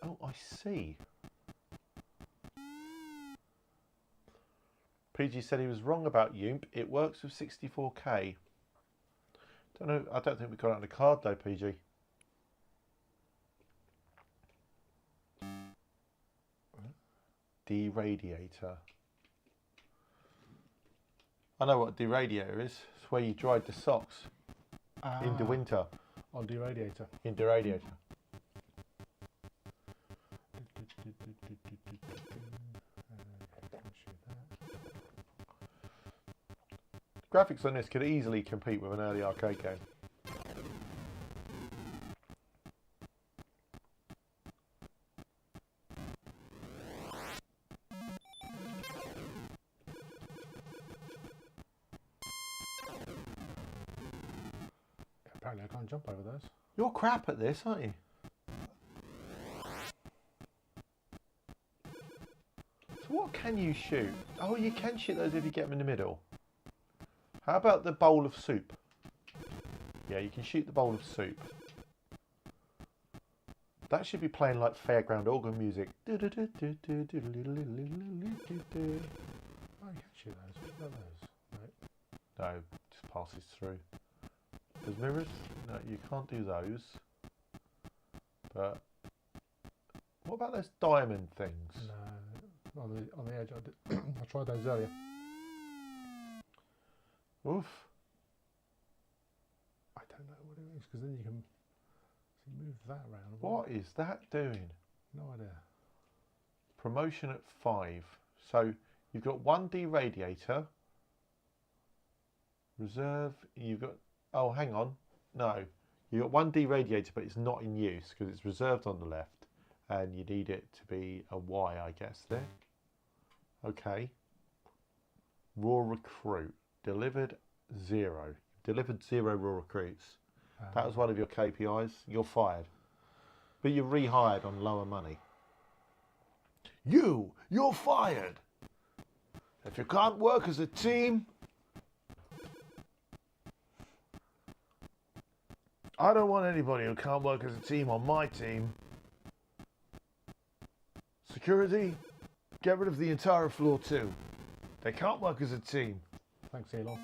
Oh, I see. PG said he was wrong about Yoomp. It works with 64K. Don't know. I don't think we got it on the card though, PG. Deradiator. I know what a deradiator is. It's where you dried the socks in the winter. On the radiator. In the radiator. Graphics on this could easily compete with an early arcade game. Apparently I can't jump over those. You're crap at this, aren't you? So what can you shoot? Oh, you can shoot those if you get them in the middle. How about the bowl of soup? Yeah, you can shoot the bowl of soup. That should be playing like fairground organ music. Oh, you can shoot those. What about those? No. No, just passes through. There's mirrors? No, you can't do those. But what about those diamond things? No. On the edge, I tried those earlier. Oof. I don't know what it is, because then you can move that around. What is that doing? No idea. Promotion at 5. So you've got 1D radiator. Reserve. You've got. Oh, hang on. No. You've got 1D radiator, but it's not in use because it's reserved on the left. And you need it to be a Y, I guess, there. Okay. Raw recruit. Delivered 0. Delivered 0 raw recruits. That was one of your KPIs. You're fired. But you're rehired on lower money. You're fired. If you can't work as a team, I don't want anybody who can't work as a team on my team. Security, get rid of the entire floor too. They can't work as a team. Thanks, Elon.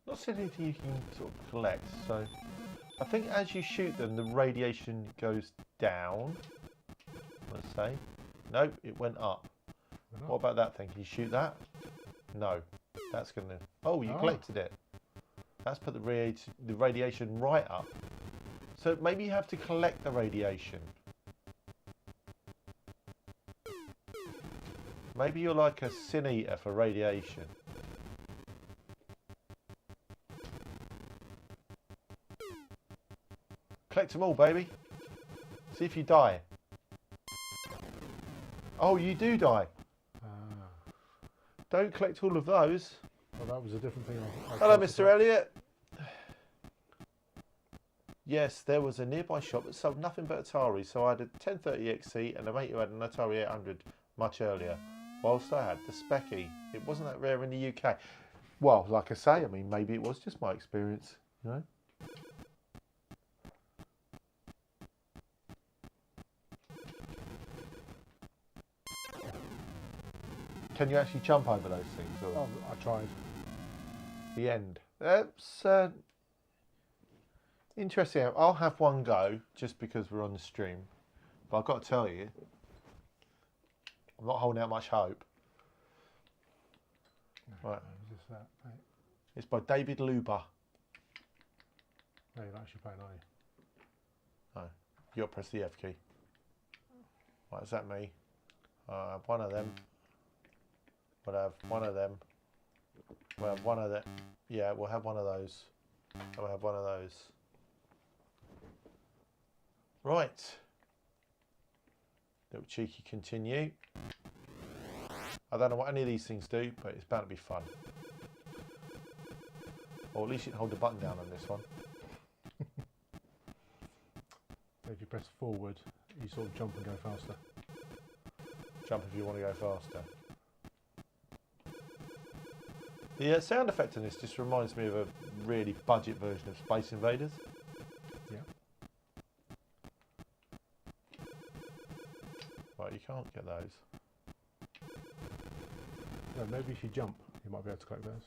Not seeing anything you can sort of collect, so I think as you shoot them, the radiation goes down. Let's say. No, it went up. What about that thing? Can you shoot that? No. That's going to... Oh, you collected it. That's put the radiation right up. So maybe you have to collect the radiation. Maybe you're like a sin eater for radiation. Collect them all, baby. See if you die. Oh, you do die. Don't collect all of those. Well, that was a different thing. Hello, Mr. Elliot. Yes, there was a nearby shop that sold nothing but Atari, so I had a 1030XC and a mate who had an Atari 800 much earlier, whilst I had the Specky. It wasn't that rare in the UK. Well, like I say, I mean, maybe it was just my experience, you know? Can you actually jump over those things? Or Oh, I tried. the end? That's interesting. I'll have one go just because we're on the stream. But I've got to tell you, I'm not holding out much hope. No, Right. Who's this, that? Mate? It's by David Luber. No, you're not actually playing, are you? No, you got to press the F key. Right, is that me? One of them. We'll have one of them. We'll have one of them. Yeah, we'll have one of those. And we'll have one of those. Right. Little cheeky continue. I don't know what any of these things do, but it's bound to be fun. Or at least you can hold the button down on this one. So if you press forward, you sort of jump and go faster. Jump if you want to go faster. The sound effect in this just reminds me of a really budget version of Space Invaders. Yeah. Right, you can't get those. No, maybe if you jump, you might be able to collect those.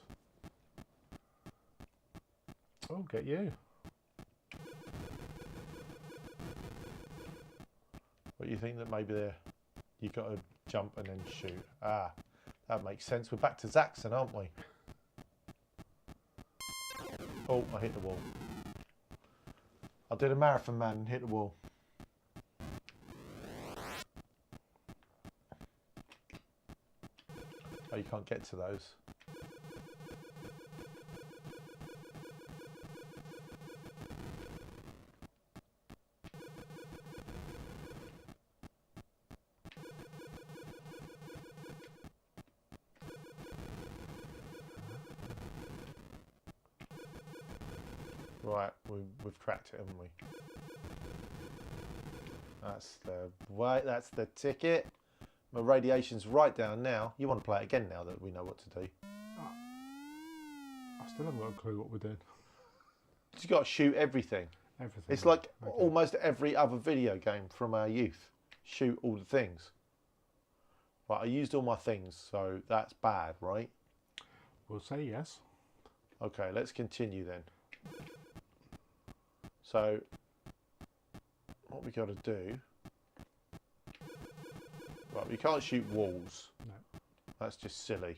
Oh, get you. But you think that maybe you've got to jump and then shoot. Ah, that makes sense. We're back to Zaxon, aren't we? Oh, I hit the wall. I did a marathon man and hit the wall. Oh, you can't get to those. Right, we've cracked it, haven't we? That's the way, that's the ticket. My radiation's right down now. You want to play it again now that we know what to do. I still haven't got a clue what we're doing. You've got to shoot everything. Everything. It's like Okay. almost every other video game from our youth. Shoot all the things. Right, I used all my things, so that's bad, right? We'll say yes. Okay, let's continue then. So, what we got to do... Right, we can't shoot walls. No. That's just silly.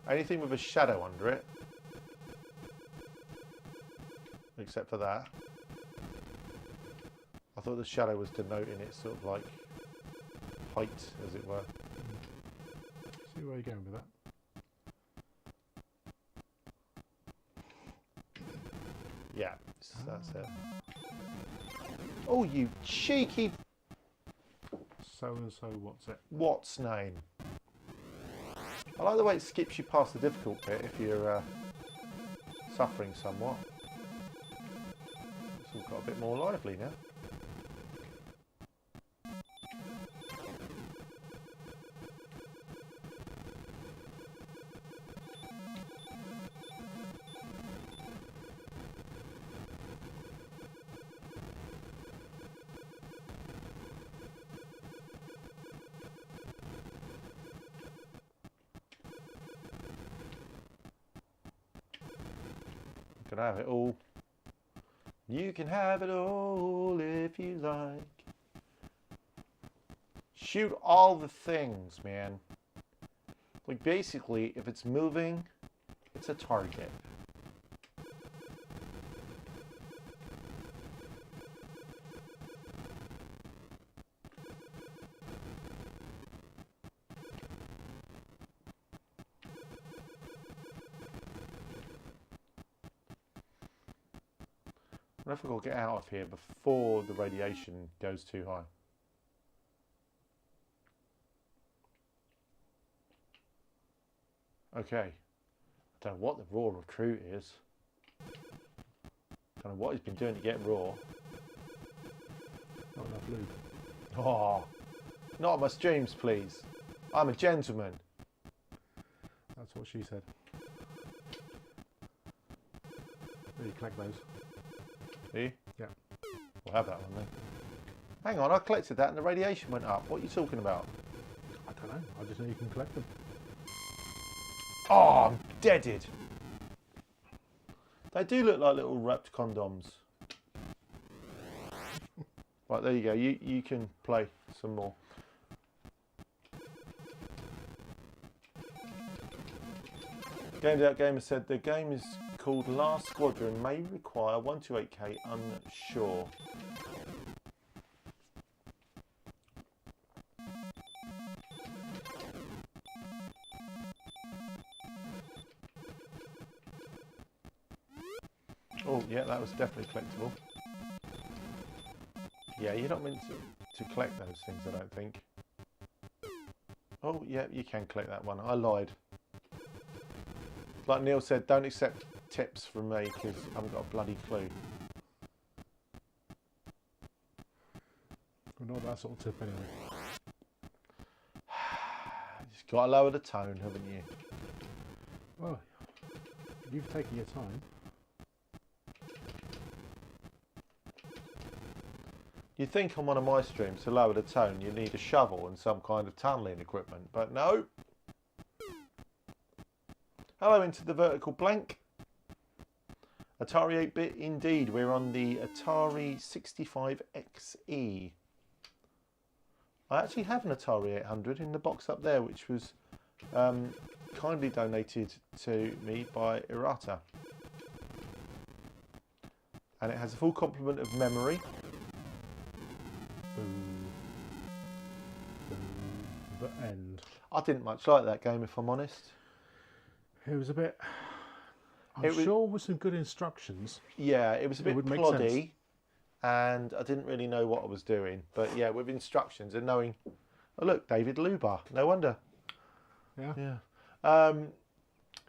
Anything with a shadow under it. Except for that. I thought the shadow was denoting its sort of like height, as it were. See where you're going with that. Yeah, that's it. Oh, you cheeky So and so, what's it? what's name? I like the way it skips you past the difficult bit if you're suffering somewhat. It's all got a bit more lively now. You can have it all. You can have it all if you like. Shoot all the things, man. Like basically, if it's moving, it's a target. I wonder if we've got to get out of here before the radiation goes too high. Okay. I don't know what the raw recruit is. Don't know what he's been doing to get raw. Not enough lube. Oh, not on my streams, please. I'm a gentleman. That's what she said. There, you collect those. Do you? Yeah. We'll have that one then. Hang on, I collected that and the radiation went up. What are you talking about? I don't know. I just know you can collect them. Oh, I'm deaded. They do look like little wrapped condoms. Right, there you go. You can play some more. Games Out Gamer said the game is called Last Squadron, may require 128K, unsure. Oh, yeah, that was definitely collectible. Yeah, you're not meant to collect those things, I don't think. Oh, yeah, you can collect that one. I lied. Like Neil said, don't accept tips from me because I haven't got a bloody clue. We're not that sort of tip anyway. Just got to lower the tone, haven't you? Well, you've taken your time. You'd think on one of my streams to lower the tone you need a shovel and some kind of tunnelling equipment, but no. Hello into the vertical blank. Atari 8-bit indeed. We're on the Atari 65XE. I actually have an Atari 800 in the box up there, which was kindly donated to me by Irata. And it has a full complement of memory. The end. I didn't much like that game, if I'm honest. It was a bit... I'm sure with some good instructions. Yeah, it was a bit would make ploddy. sense. And I didn't really know what I was doing. But yeah, with instructions and knowing... Oh, look, David Lubar. No wonder. Yeah? Yeah.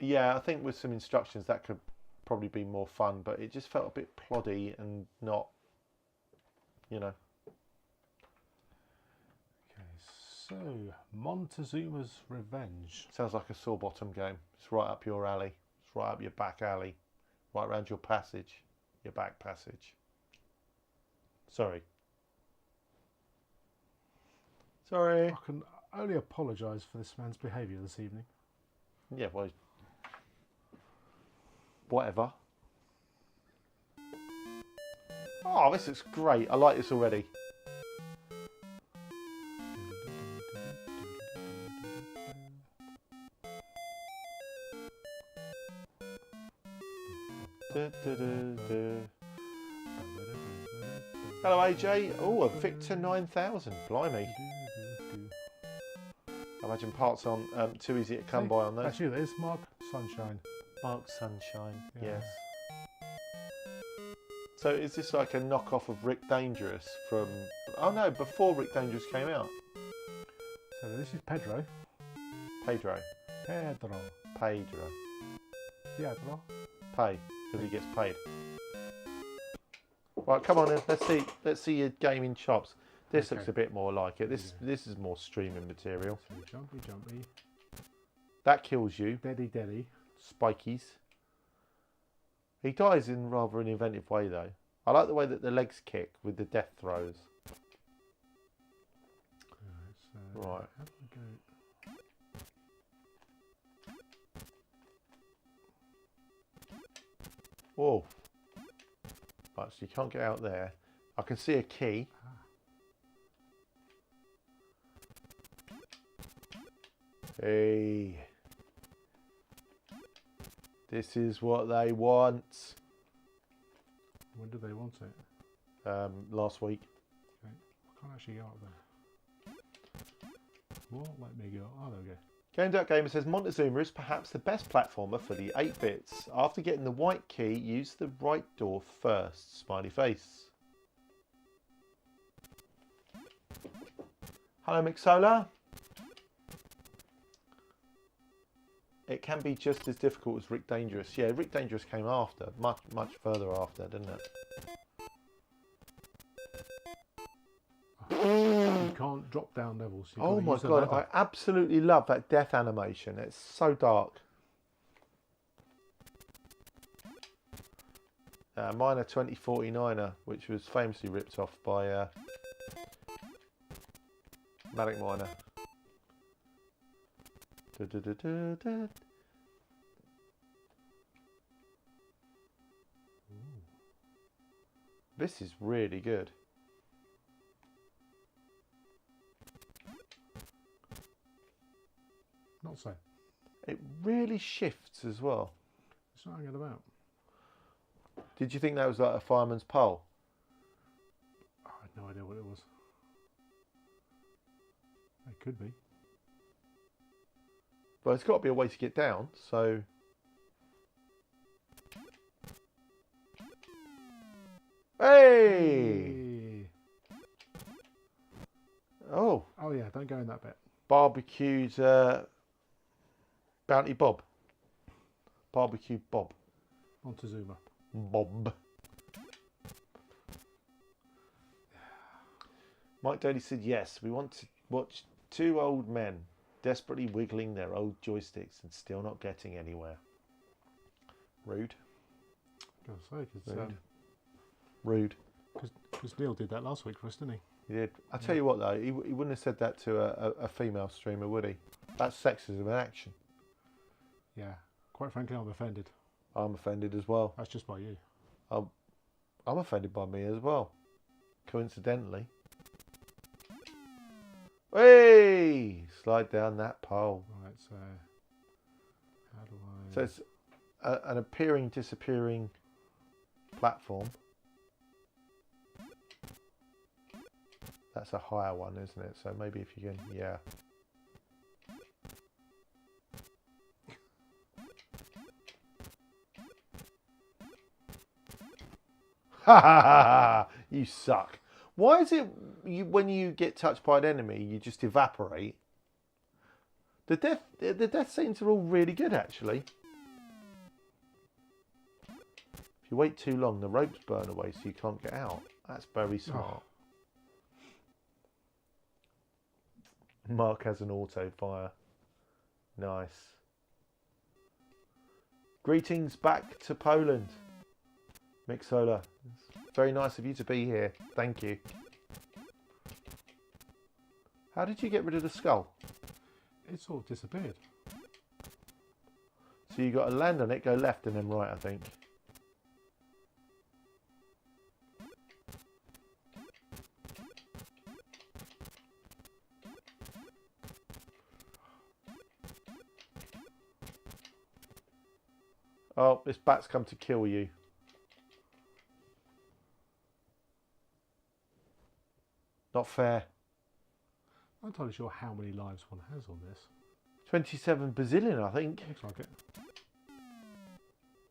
Yeah, I think with some instructions that could probably be more fun. But it just felt a bit ploddy and not, you know... So, Montezuma's Revenge. Sounds like a saw bottom game. It's right up your alley. It's right up your back alley. Right round your passage. Your back passage. Sorry. Sorry. I can only apologise for this man's behaviour this evening. Yeah, well, whatever. Oh, this looks great. I like this already. Hello AJ. Oh, a Victor 9000. Blimey. I imagine parts aren't too easy to come by on those. Actually, there's Mark Sunshine. Mark Sunshine, Yeah. yes. So is this like a knockoff of Rick Dangerous from... Oh no, before Rick Dangerous came out. So this is Pedro. Pedro. Pedro. Pedro. Pedro. Pay, because he gets paid. Right, come on then. Let's see your gaming chops. This Okay. looks a bit more like it. This is more streaming material. So jumpy, jumpy. That kills you. Daddy, daddy. Spikies. He dies in rather an inventive way though. I like the way that the legs kick with the death throws. Right. How do I go? Whoa. Right, so you can't get out there. I can see a key. Hey. This is what they want. When do they want it? Last week. Okay. I can't actually go up there. What? Let me go. Oh, there we go. Games.Gamer says Montezuma is perhaps the best platformer for the 8-bits. After getting the white key, use the right door first. Smiley face. Hello, Mixola. it can be just as difficult as Rick Dangerous. Yeah, Rick Dangerous came after, much further after, didn't it? You can't drop down levels. You've Oh got to my use the god, I ladder. absolutely love that death animation. It's so dark. Miner 2049er, which was famously ripped off by Manic Miner. This is really good. Not so. It really shifts as well. It's not hanging about. Did you think that was like a fireman's pole? I had no idea what it was. It could be. Well, it's got to be a way to get down, so... Hey! Oh. Oh yeah, don't go in that bit. Barbecued Bounty Bob. Barbecue Bob. Montezuma. Bob. Mike Daly said, yes, we want to watch two old men desperately wiggling their old joysticks and still not getting anywhere. Rude. Gotta say, Rude. Because Neil did that last week for us, didn't he? He did. I tell you what though, he wouldn't have said that to a female streamer, would he? That's sexism in action. Yeah. Quite frankly, I'm offended. I'm offended as well. That's just by you. I'm offended by me as well. Coincidentally. Hey! Slide down that pole. Right, so how do I... So it's an appearing, disappearing platform. That's a higher one, isn't it? So maybe if you can, yeah. Ha ha ha! You suck. Why is it when you get touched by an enemy, you just evaporate? The death scenes are all really good, actually. If you wait too long, the ropes burn away, so you can't get out. That's very smart. Oh. Mark has an auto fire. Nice. Greetings back to Poland. Mixola. Very nice of you to be here. Thank you. How did you get rid of the skull? It sort of disappeared. So you got to land on it, go left and then right, I think. Oh, this bat's come to kill you. Not fair. I'm not entirely sure how many lives one has on this. 27 bazillion, I think. Looks like it.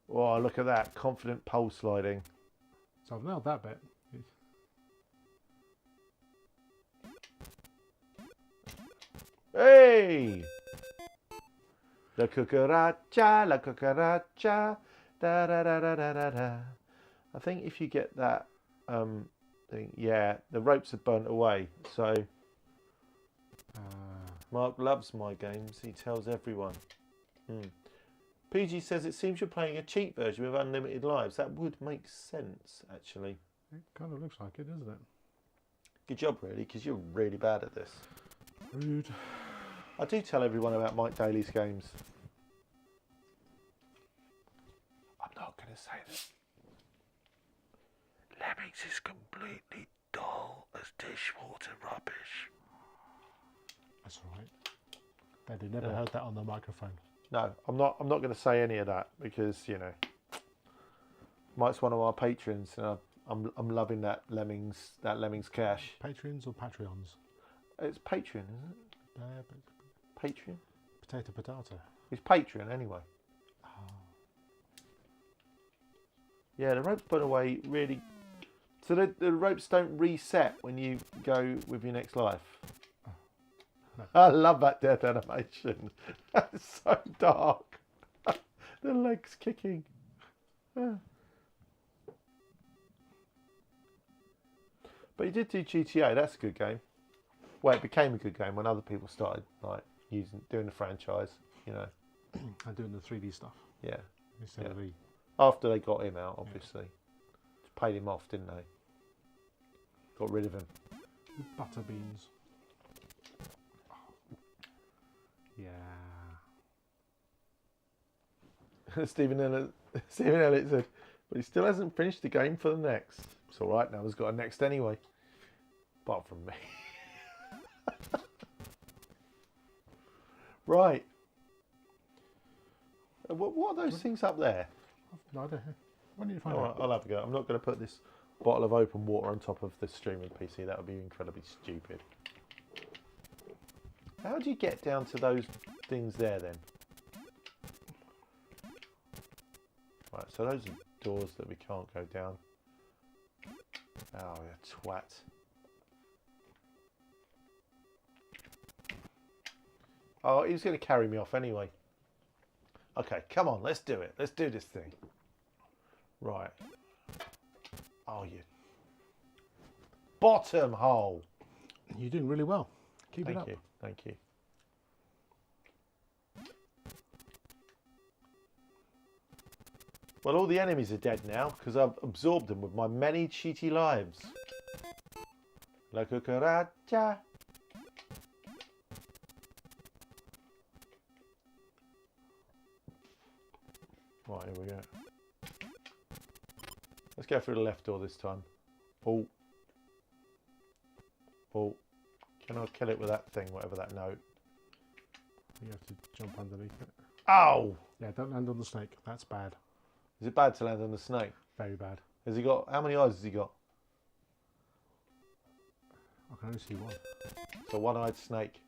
Oh, look at that. Confident pole sliding. So I've nailed that bit. Hey! La cucaracha, la cucaracha, da da da da da da da. I think if you get that thing, yeah, the ropes are burnt away. So Mark loves my games. He tells everyone. PG says it seems you're playing a cheap version with unlimited lives. That would make sense, actually. It kind of looks like it, doesn't it? Good job, really, because you're really bad at this. Rude. I do tell everyone about Mike Daly's games. I'm not going to say that. Lemmings is completely dull as dishwater rubbish. That's all right. They'd never heard that on the microphone. No, I'm not going to say any of that because, you know, Mike's one of our patrons and I'm loving that Lemmings cash. Patreons or Patreons? It's Patreon, isn't it? Patreon? Potato. It's Patreon anyway. Oh. Yeah, the ropes burn away really. So the ropes don't reset when you go with your next life. I love that death animation. That's so dark. The legs kicking. But you did do GTA. That's a good game. Well, it became a good game when other people started like doing the franchise. You know, And doing the 3D stuff yeah. instead of the After they got him out, obviously, just paid him off, didn't they? Got rid of him. butter beans. Yeah. Stephen Elliott said, but he still hasn't finished the game for the next. It's all right now. He's got a next anyway. Apart from me. Right. What are those things up there? No, I don't know. Why don't you find All out? right, I'll have a go. I'm not going to put this bottle of open water on top of the streaming PC. That would be incredibly stupid. How do you get down to those things there then? Right, so those are doors that we can't go down. Oh, you twat. Oh, he was going to carry me off anyway. Okay, come on, let's do it. Let's do this thing. Right. Oh, you bottom hole. You're doing really well. Keep it up. Thank you. Thank you. Well, all the enemies are dead now because I've absorbed them with my many cheaty lives. La cucaracha. Right, here we go. Let's go through the left door this time. Oh. Oh. Can I kill it with that thing, whatever that note? You have to jump underneath it. Ow! Yeah, don't land on the snake. That's bad. Is it bad to land on the snake? Very bad. Has he got, how many eyes has he got? I can only see one. So one-eyed snake.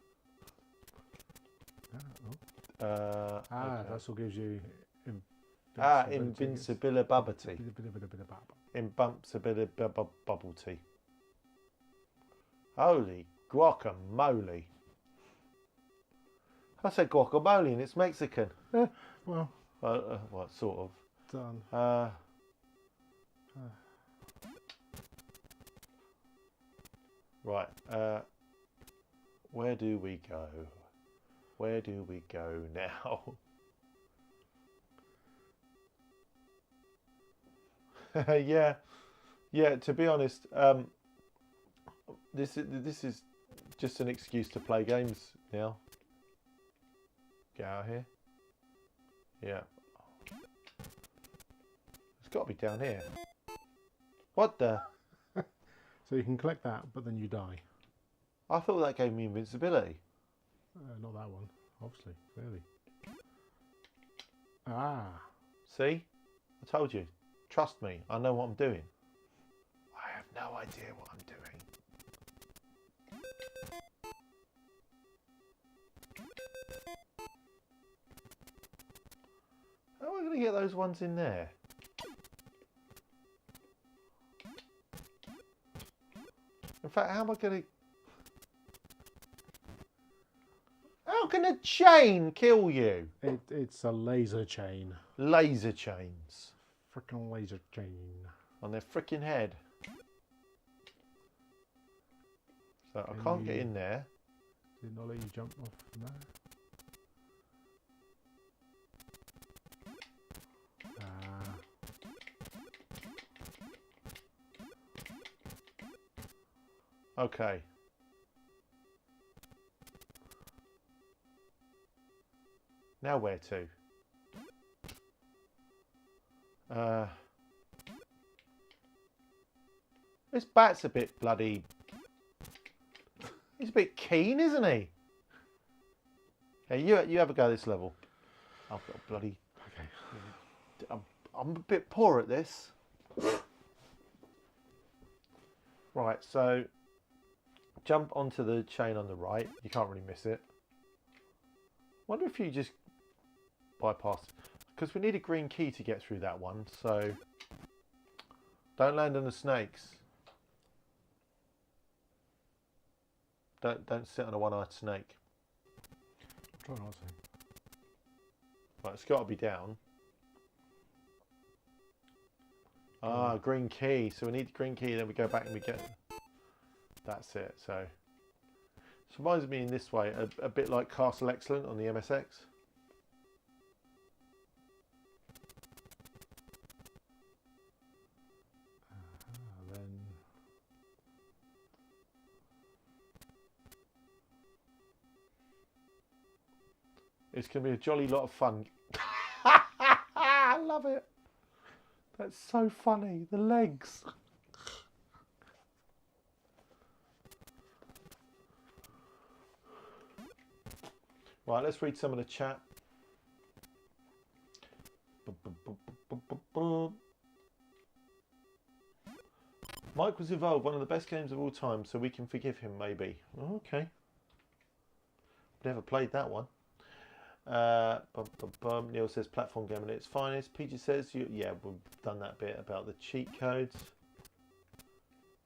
Okay. Okay. That's what gives you invincibility. Invincibility. Holy guacamole. I said guacamole and it's Mexican. Well, Well, sort of. done. Right. Where do we go? Where do we go now? Yeah. To be honest, this is just an excuse to play games now. Get out of here. Yeah. It's got to be down here. What the? So you can collect that, but then you die. I thought that gave me invincibility. Not that one, obviously, clearly. See? I told you. Trust me, I know what I'm doing. I have no idea what I'm doing. How are we going to get those ones in there? In fact, how am I going to... How can a chain kill you? It's a laser chain. Laser chains. Frickin' laser chain. On their frickin' head. So I can't get in there. Did not let you jump off from there. Okay. Now where to? This bat's a bit bloody... He's a bit keen, isn't he? Hey, you have a go at this level. I've got a bloody... Okay. I'm a bit poor at this. Right, so... Jump onto the chain on the right. You can't really miss it. Wonder if you just bypass... Because we need a green key to get through that one, so... Don't land on the snakes. Don't sit on a one-eyed snake. Try not to. Right, it's got to be down. Ah, green key. So we need the green key, then we go back and we get... That's it, so... It reminds me in this way, a bit like Castle Excellent on the MSX. Then... It's going to be a jolly lot of fun. I love it. That's so funny. The legs. Right, let's read some of the chat. Mike was involved, one of the best games of all time, so we can forgive him, maybe. Okay. Never played that one. Neil says platform game at its finest. PG says, yeah, we've done that bit about the cheat codes.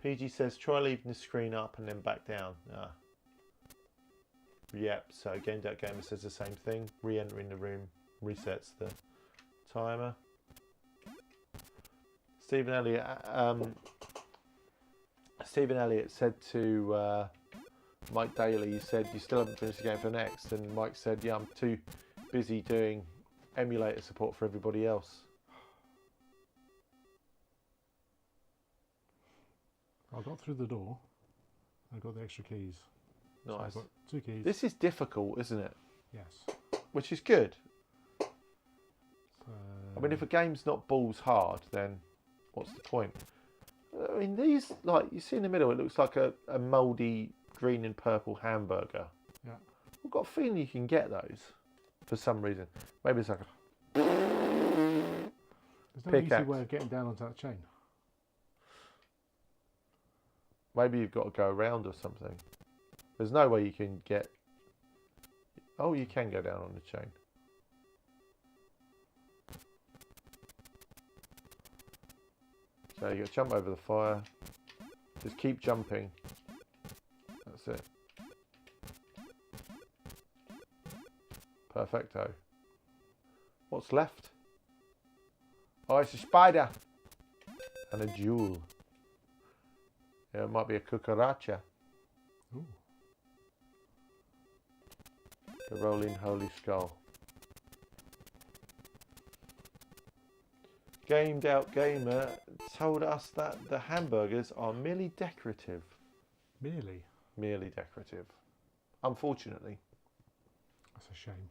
PG says, try leaving the screen up and then back down. Yep, so Game.Gamer says the same thing. Re-entering the room resets the timer. Stephen Elliott said to Mike Daly, he said, you still haven't finished the game for next, and Mike said, yeah, I'm too busy doing emulator support for everybody else. I got through the door. I got the extra keys. Nice. So I've got 2 keys. This is difficult, isn't it? Yes. Which is good. So, I mean, if a game's not balls hard, then what's the point? I mean, these, like, you see in the middle, it looks like a mouldy green and purple hamburger. yeah. I've got a feeling you can get those for some reason. Maybe it's like a... There's no easy Pickaxe. way of getting down onto that chain. Maybe you've got to go around or something. There's no way you can get... Oh, you can go down on the chain. So you got to jump over the fire. Just keep jumping. That's it. Perfecto. What's left? Oh, it's a spider. And a jewel. Yeah, it might be a cucaracha. Ooh. The rolling holy skull. Gamed Out Gamer told us that the hamburgers are merely decorative. Merely? Merely decorative. Unfortunately. That's a shame.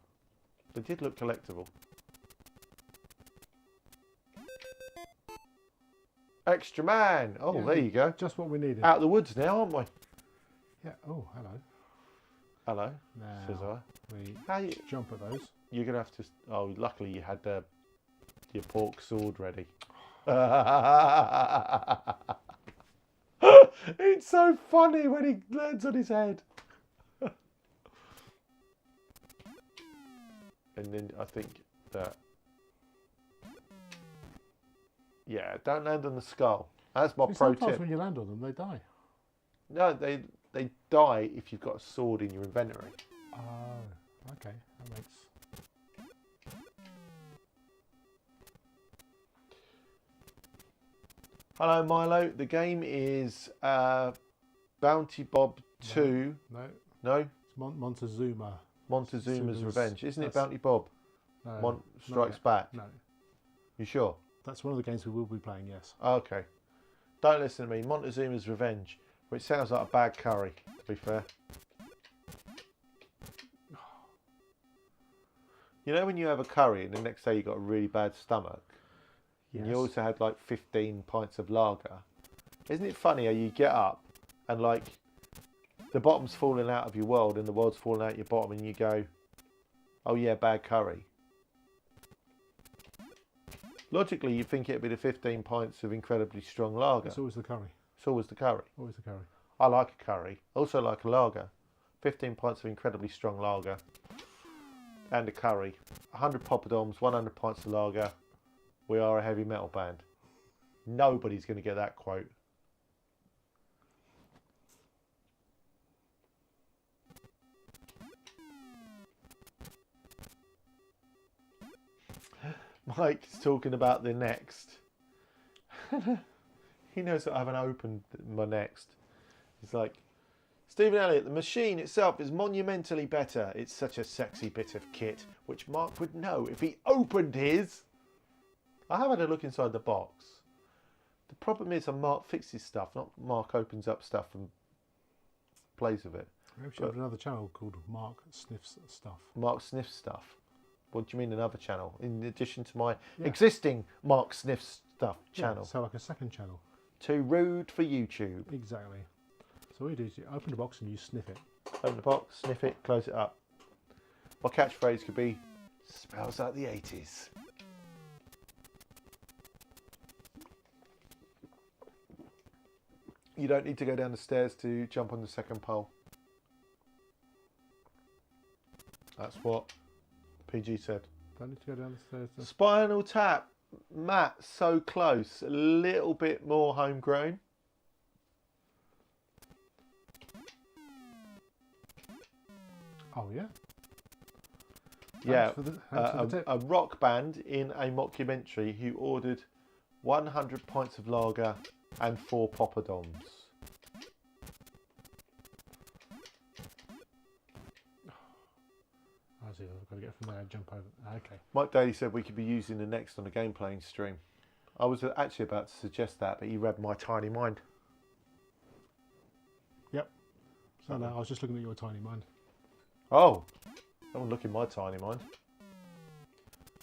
They did look collectible. Extra man! Oh, Yeah, there you go. Just what we needed. Out of the woods now, aren't we? Yeah. Oh, hello. Hello, Now, says I. we How you... jump at those. You're going to have to... Oh, luckily you had your pork sword ready. It's so funny when he lands on his head. And then I think that... Yeah, don't land on the skull. That's my See, pro sometimes tip. when you land on them, they die. No, they die if you've got a sword in your inventory. Oh, okay. That makes... Hello, Milo. The game is Bounty Bob 2. No. No? It's Montezuma. Montezuma's Zuma's- Revenge. Isn't it that's- Bounty Bob? No. Mon not Strikes yet. Back. No. You sure? That's one of the games we will be playing, yes. Okay. Don't listen to me. Montezuma's Revenge. Which sounds like a bad curry, to be fair. You know when you have a curry and the next day you got a really bad stomach? Yes. And you also had like 15 pints of lager. Isn't it funny how you get up and like the bottom's falling out of your world and the world's falling out your bottom and you go, oh yeah, bad curry. Logically, you think it'd be the 15 pints of incredibly strong lager. It's always the curry. It's always the curry. Always the curry. I like a curry. Also like a lager. 15 pints of incredibly strong lager. And a curry. 100 poppadoms, 100 pints of lager. We are a heavy metal band. Nobody's going to get that quote. Mike's talking about the Next. He knows that I haven't opened my Next. He's like, Stephen Elliott, the machine itself is monumentally better. It's such a sexy bit of kit, which Mark would know if he opened his. I have had a look inside the box. The problem is Mark fixes stuff, not Mark opens up stuff and plays with it. Maybe we should have another channel called Mark Sniffs Stuff. Mark Sniffs Stuff. What do you mean another channel? In addition to my existing Mark Sniffs Stuff channel. So like a second channel. Too rude for YouTube. Exactly. So what you do is you open the box and you sniff it. Open the box, sniff it, close it up. My catchphrase could be, smells like the 80s. You don't need to go down the stairs to jump on the second pole. That's what PG said. Don't need to go down the stairs. Spinal Tap. Matt, so close. A little bit more homegrown. Oh, yeah? Yeah, Thanks for the tip. a rock band in a mockumentary who ordered 100 pints of lager and 4 poppadoms. I see, I've got to get from there and jump over. Okay. Mike Daly said we could be using the Next on the game playing stream. I was actually about to suggest that, but he read my tiny mind. Yep. So no, I was just looking at your tiny mind. Oh, don't look in my tiny mind.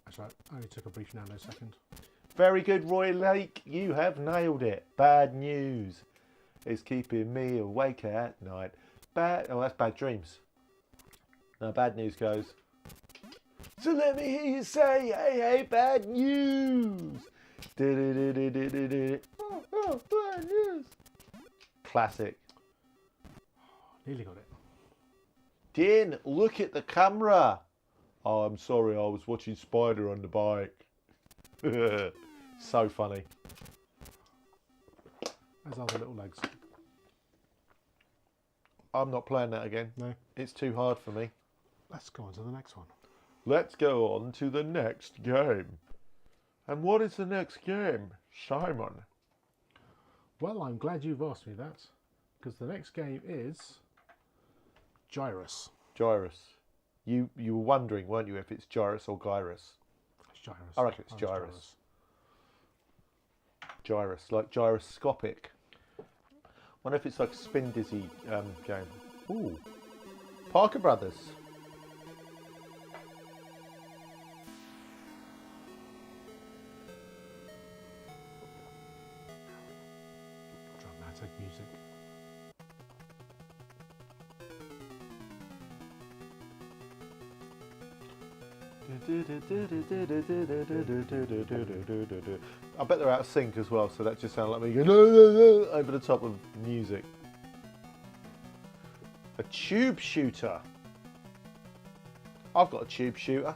That's right. I only took a brief nanosecond. Very good, Roy Lake. You have nailed it. Bad news is keeping me awake at night. Oh, that's bad dreams. No, bad news goes. So let me hear you say, hey, hey, bad news. Oh, bad news. Classic. Nearly got it. Din, look at the camera. Oh, I'm sorry, I was watching Spider on the bike. So funny. As are the little legs. I'm not playing that again. No. It's too hard for me. Let's go on to the next one. Let's go on to the next game. And what is the next game, Simon? Well, I'm glad you've asked me that, because the next game is Gyrus. Gyrus. You were wondering, weren't you, if it's Gyrus or Gyrus? It's Gyrus. I reckon it's Gyrus. Gyrus, like gyroscopic. Wonder if it's like a spin dizzy game. Ooh. Parker Brothers. Dramatic music. I bet they're out of sync as well, so that just sounds like me going over the top of music. A tube shooter. I've got a tube shooter.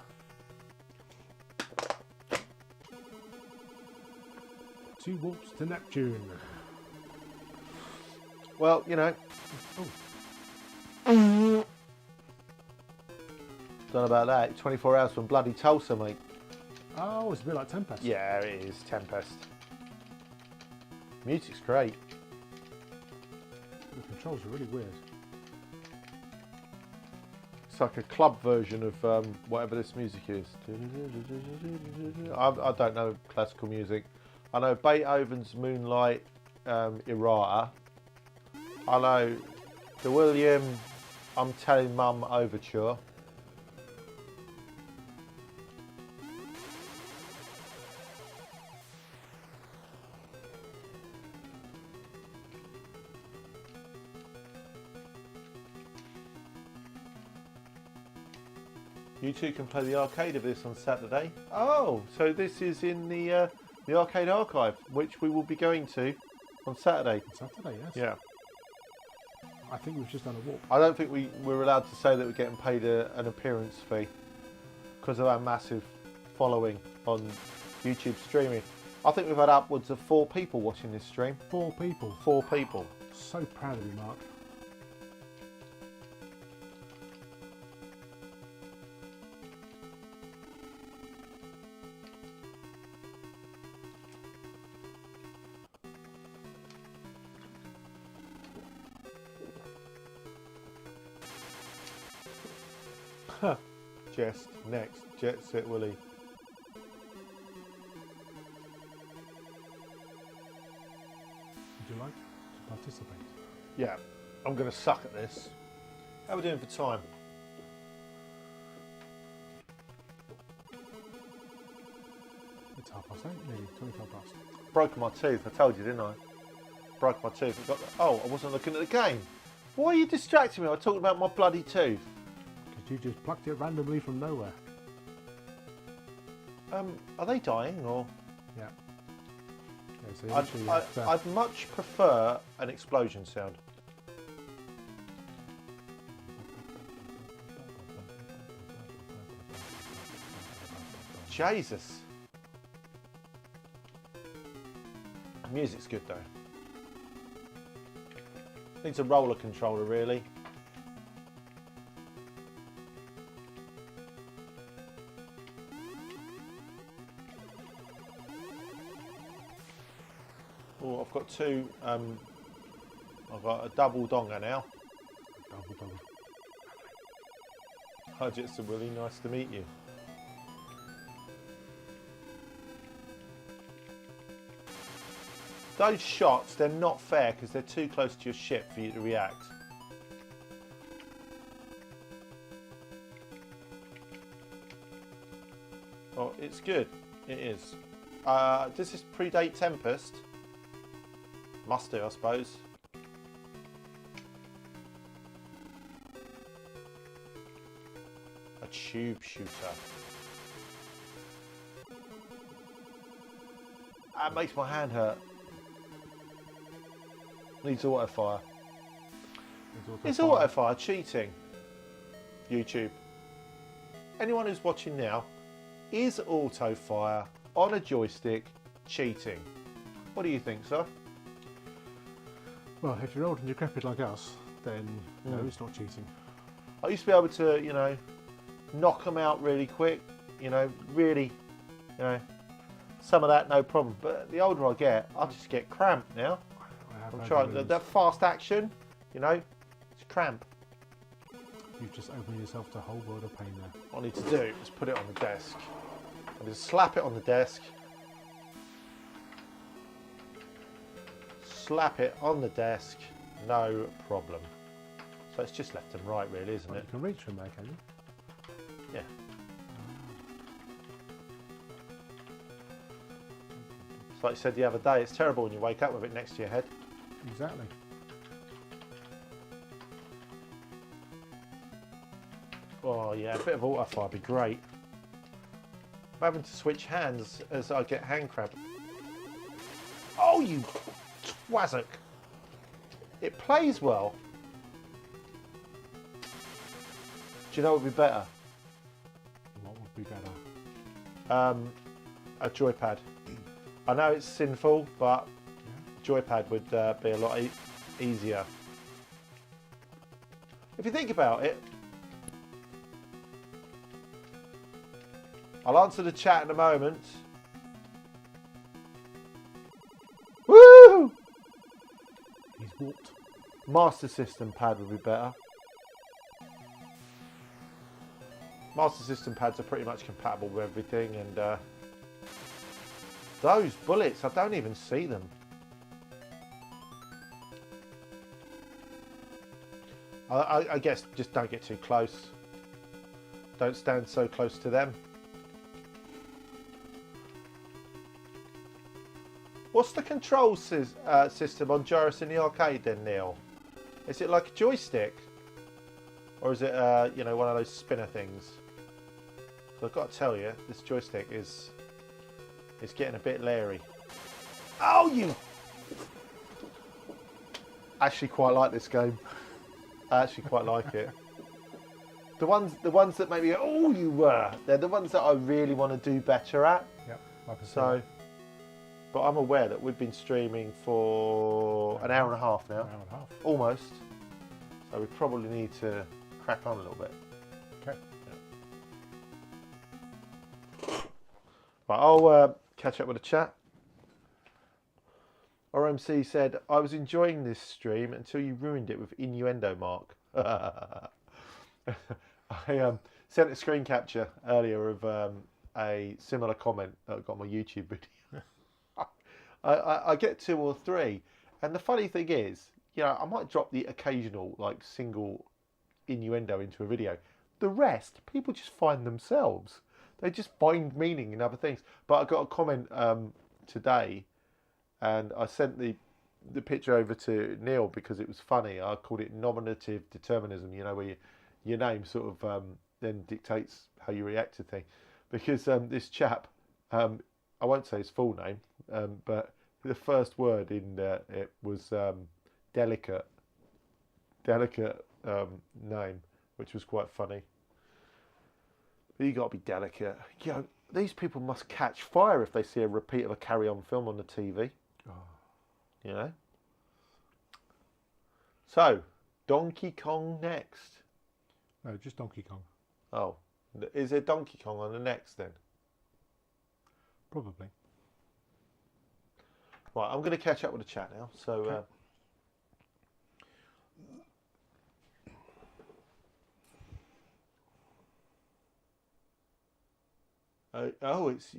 2 warps to Neptune. Well, you know. Don't know about that. 24 hours from bloody Tulsa, mate. Oh, it's a bit like Tempest. Yeah, it is. Tempest. Music's great. The controls are really weird. It's like a club version of whatever this music is. I don't know classical music. I know Beethoven's Moonlight Errata. I know the William I'm Telling Mum Overture. You two can play the arcade of this on Saturday. Oh, so this is in the arcade archive, which we will be going to on Saturday. Saturday, yes. Yeah. I think we've just done a walk. I don't think we're allowed to say that we're getting paid an appearance fee because of our massive following on YouTube streaming. I think we've had upwards of 4 people watching this stream. 4 people. 4 people. So proud of you, Mark. Jest, next, Jet Set Willy. Would you like to participate? Yeah, I'm going to suck at this. How are we doing for time? It's 8:30, nearly 25 past. Broke my tooth, I told you, didn't I? Broke my tooth. Oh, I wasn't looking at the game. Why are you distracting me? I talked about my bloody tooth. Because you just plucked it randomly from nowhere. Are they dying or? Yeah. Yeah, so I'd much prefer an explosion sound. Jesus. The music's good though. Needs a roller controller really. Oh, I've got two. I've got a double donger now. Double donger. Hi, Jitsu Willie. Nice to meet you. Those shots, they're not fair because they're too close to your ship for you to react. Oh, it's good. It is. Does this predate Tempest? Must do, I suppose. A tube shooter. That makes my hand hurt. Needs auto fire. Is auto fire cheating? YouTube. Anyone who's watching now, is auto fire on a joystick cheating? What do you think, sir? Well, if you're old and decrepit like us, then no, it's not cheating. I used to be able to, you know, knock them out really quick. You know, really, you know, some of that no problem. But the older I get, I just get cramped now. I'm trying that fast action, you know, it's cramp. You've just opened yourself to a whole world of pain there. What I need to do is put it on the desk. I just slap it on the desk. Slap it on the desk, no problem. So it's just left and right really, isn't it? You can reach from there, can you? Yeah. It's like you said the other day, it's terrible when you wake up with it next to your head. Exactly. Oh yeah, a bit of auto fire would be great. I'm having to switch hands as I get hand cramp. Oh, you twazzock! It plays well. Do you know what would be better? What would be better? A joypad. I know it's sinful, but joypad would be a lot easier. If you think about it, I'll answer the chat in a moment. Woo! He's warped. Master System pad would be better. Master System pads are pretty much compatible with everything, and those bullets, I don't even see them. I guess just don't get too close. Don't stand so close to them. What's the control system on Gyrus in the arcade then, Neil? Is it like a joystick? Or is it, you know, one of those spinner things? So I've got to tell you, this joystick is getting a bit leery. Oh, you! I actually quite like this game. I actually quite like it. The ones that make me go, oh, you were. They're the ones that I really want to do better at. Yep. So, but I'm aware that we've been streaming for an hour and a half now. An hour and a half. Almost. So we probably need to crack on a little bit. Okay. Yeah. Right, I'll catch up with the chat. RMC said, I was enjoying this stream until you ruined it with innuendo, Mark. Sent a screen capture earlier of a similar comment that I got on my YouTube video. I get 2 or 3, and the funny thing is, you know, I might drop the occasional like single innuendo into a video. The rest, people just find themselves. They just find meaning in other things. But I got a comment today, and I sent the picture over to Neil because it was funny. I called it nominative determinism. You know, where your name sort of then dictates how you react to things. Because this chap, I won't say his full name, but the first word in it was delicate name, which was quite funny. But you got to be delicate. You know, these people must catch fire if they see a repeat of a Carry On film on the TV. Oh. You know. So, Donkey Kong next. No, just Donkey Kong. Oh, is there Donkey Kong on the next then? Probably. Right, I'm going to catch up with the chat now. So. Okay. It's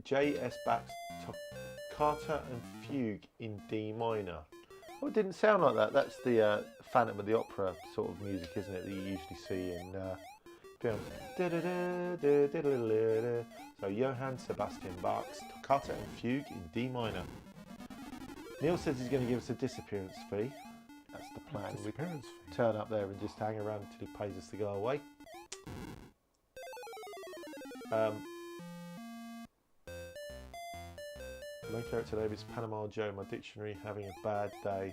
J.S. Bach's Toccata and Fugue in D minor. Oh, it didn't sound like that. That's the Phantom of the Opera sort of music, isn't it, that you usually see in films. So Johann Sebastian Bach's Toccata and Fugue in D minor. Neil says he's going to give us a disappearance fee. That's the plan. We turn up there and just hang around until he pays us to go away. My main character name is Panama Joe. My dictionary having a bad day.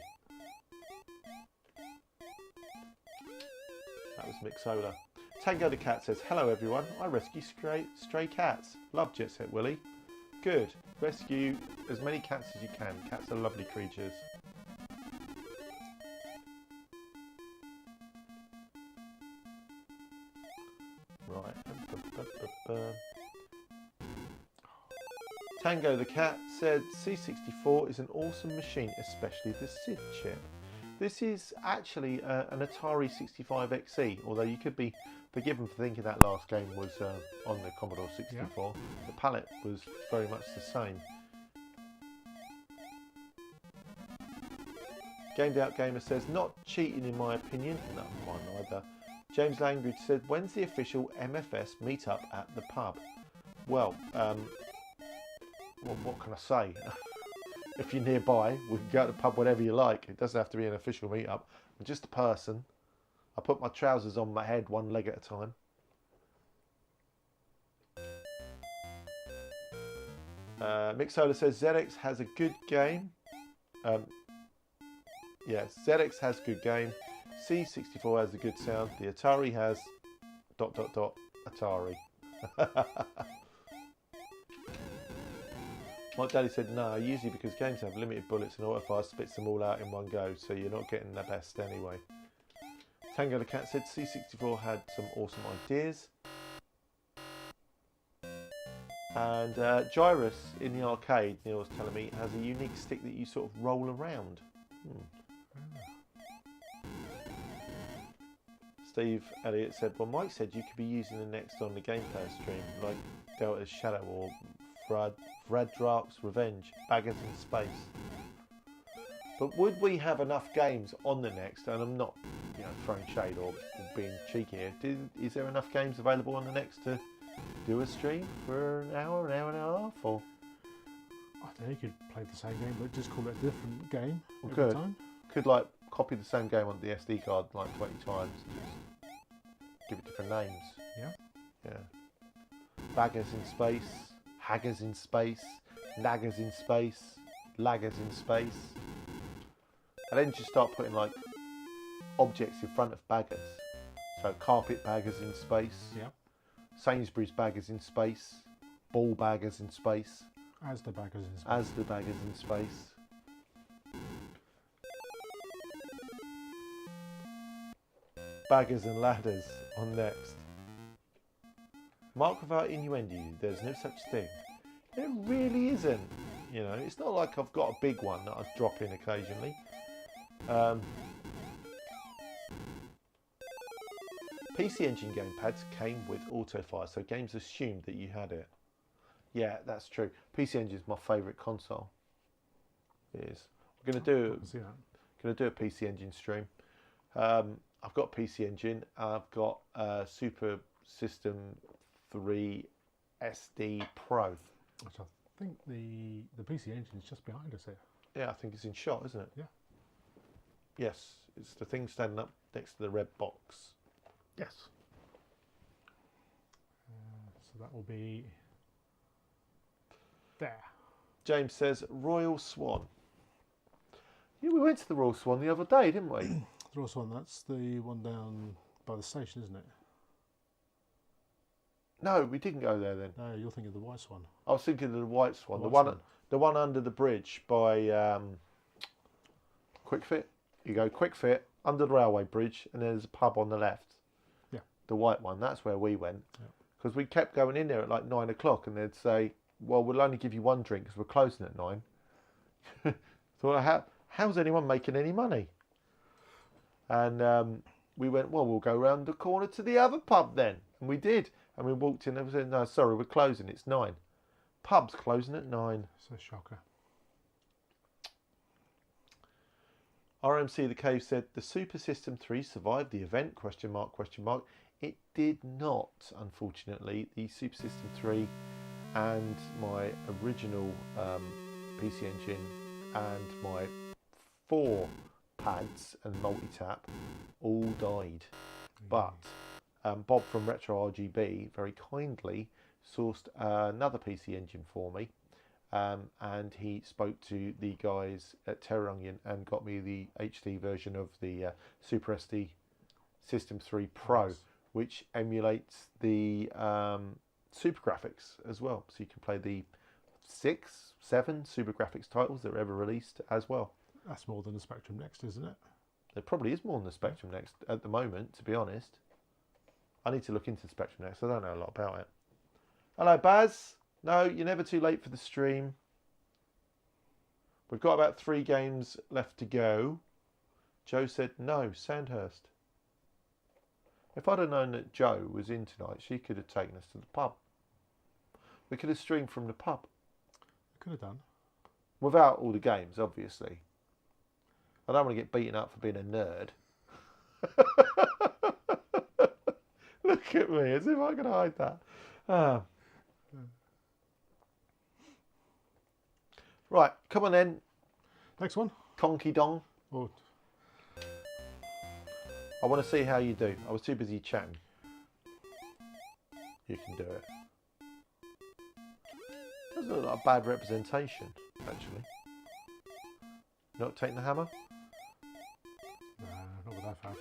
That was Mixola. Tango the Cat says, hello everyone. I rescue stray cats. Love Jet Set Willie. Good. Rescue as many cats as you can. Cats are lovely creatures. Right. Tango the Cat said C64 is an awesome machine, especially the SID chip. This is actually an Atari 65XE, although you could be forgiven for thinking that last game was on the Commodore 64. Yeah. The palette was very much the same. Gamed Out Gamer says, not cheating in my opinion. No, mine either. James Langridge said, when's the official MFS meetup at the pub? Well, what can I say? If you're nearby, we can go to the pub whenever you like. It doesn't have to be an official meetup. I'm just a person. I put my trousers on my head one leg at a time. Mixola says ZX has a good game. Yes, ZX has good game. C64 has a good sound. The Atari has ... Atari. My daddy said no, usually because games have limited bullets and autofire spits them all out in one go, so you're not getting the best anyway. Tango the Cat said C64 had some awesome ideas. And Gyrus in the arcade, Neil was telling me, has a unique stick that you sort of roll around. Steve Elliott said, well, Mike said you could be using the next on the gameplay stream, like Delta's Shadow or Vradrark's Revenge, Baggers in Space. But would we have enough games on the next? And I'm not, you know, throwing shade or being cheeky here. Is there enough games available on the next to do a stream for an hour and a half? Or I don't know, you could play the same game, but just call it a different game every time. Could like copy the same game on the SD card like 20 times. Just give it different names. Yeah. Yeah. Baggers in Space. Haggers in Space, Naggers in Space, Laggers in Space. And then just start putting like objects in front of baggers. So carpet baggers in space, yeah. Sainsbury's baggers in space, ball baggers in space. As the baggers in space. As the baggers in space. Baggers and ladders on next. Mark without innuendo, there's no such thing. There really isn't. You know, it's not like I've got a big one that I drop in PC Engine gamepads came with autofire, so games assumed that you had it. Yeah, that's true. PC Engine is my favourite console. It is. We're going to do a PC Engine stream. I've got PC Engine. I've got Super System 3 SD Pro. Which I think the PC Engine is just behind us here. Yeah, I think it's in shot, isn't it? Yeah. Yes, it's the thing standing up next to the red box. Yes. So that will be there. James says Royal Swan. Yeah, we went to the Royal Swan the other day, didn't we? The Royal Swan, that's the one down by the station, isn't it? No, we didn't go there then. No, you're thinking of the White Swan. I was thinking of the White Swan, the one under the bridge by Quick Fit. You go Quick Fit under the railway bridge, and there's a pub on the left. Yeah. The white one. That's where we went. Yeah. Because we kept going in there at like 9 o'clock, and they'd say, "Well, we'll only give you one drink because we're closing at 9." So how's anyone making any money? And we went, well, we'll go round the corner to the other pub then. And we did. And we walked in and we said, no, sorry, we're closing. It's 9. Pub's closing at 9. So shocker. RMC The Cave said, the Super System 3 survived the event, question mark, question mark. It did not, unfortunately. The Super System 3 and my original PC Engine and my 4 pads and multi-tap all died. But Bob from Retro RGB very kindly sourced another PC Engine for me, and he spoke to the guys at Terror Onion and got me the HD version of the Super SD System 3 Pro, which emulates the Super Graphics as well. So you can play the 6, 7 Super Graphics titles that were ever released as well. That's more than the Spectrum Next, isn't it? There probably is more than the Spectrum Next at the moment, to be honest. I need to look into the Spectrum Next. I don't know a lot about it. Hello, Baz. No, you're never too late for the stream. We've got about 3 games left to go. Joe said, no, Sandhurst. If I'd have known that Joe was in tonight, she could have taken us to the pub. We could have streamed from the pub. Could have done. Without all the games, obviously. I don't want to get beaten up for being a nerd. Look at me, as if I could hide that. Right, come on then. Next one. Conky Dong. Oh. I want to see how you do. I was too busy chatting. You can do it. Doesn't look like a bad representation, actually. Not taking the hammer? No, not with that fast.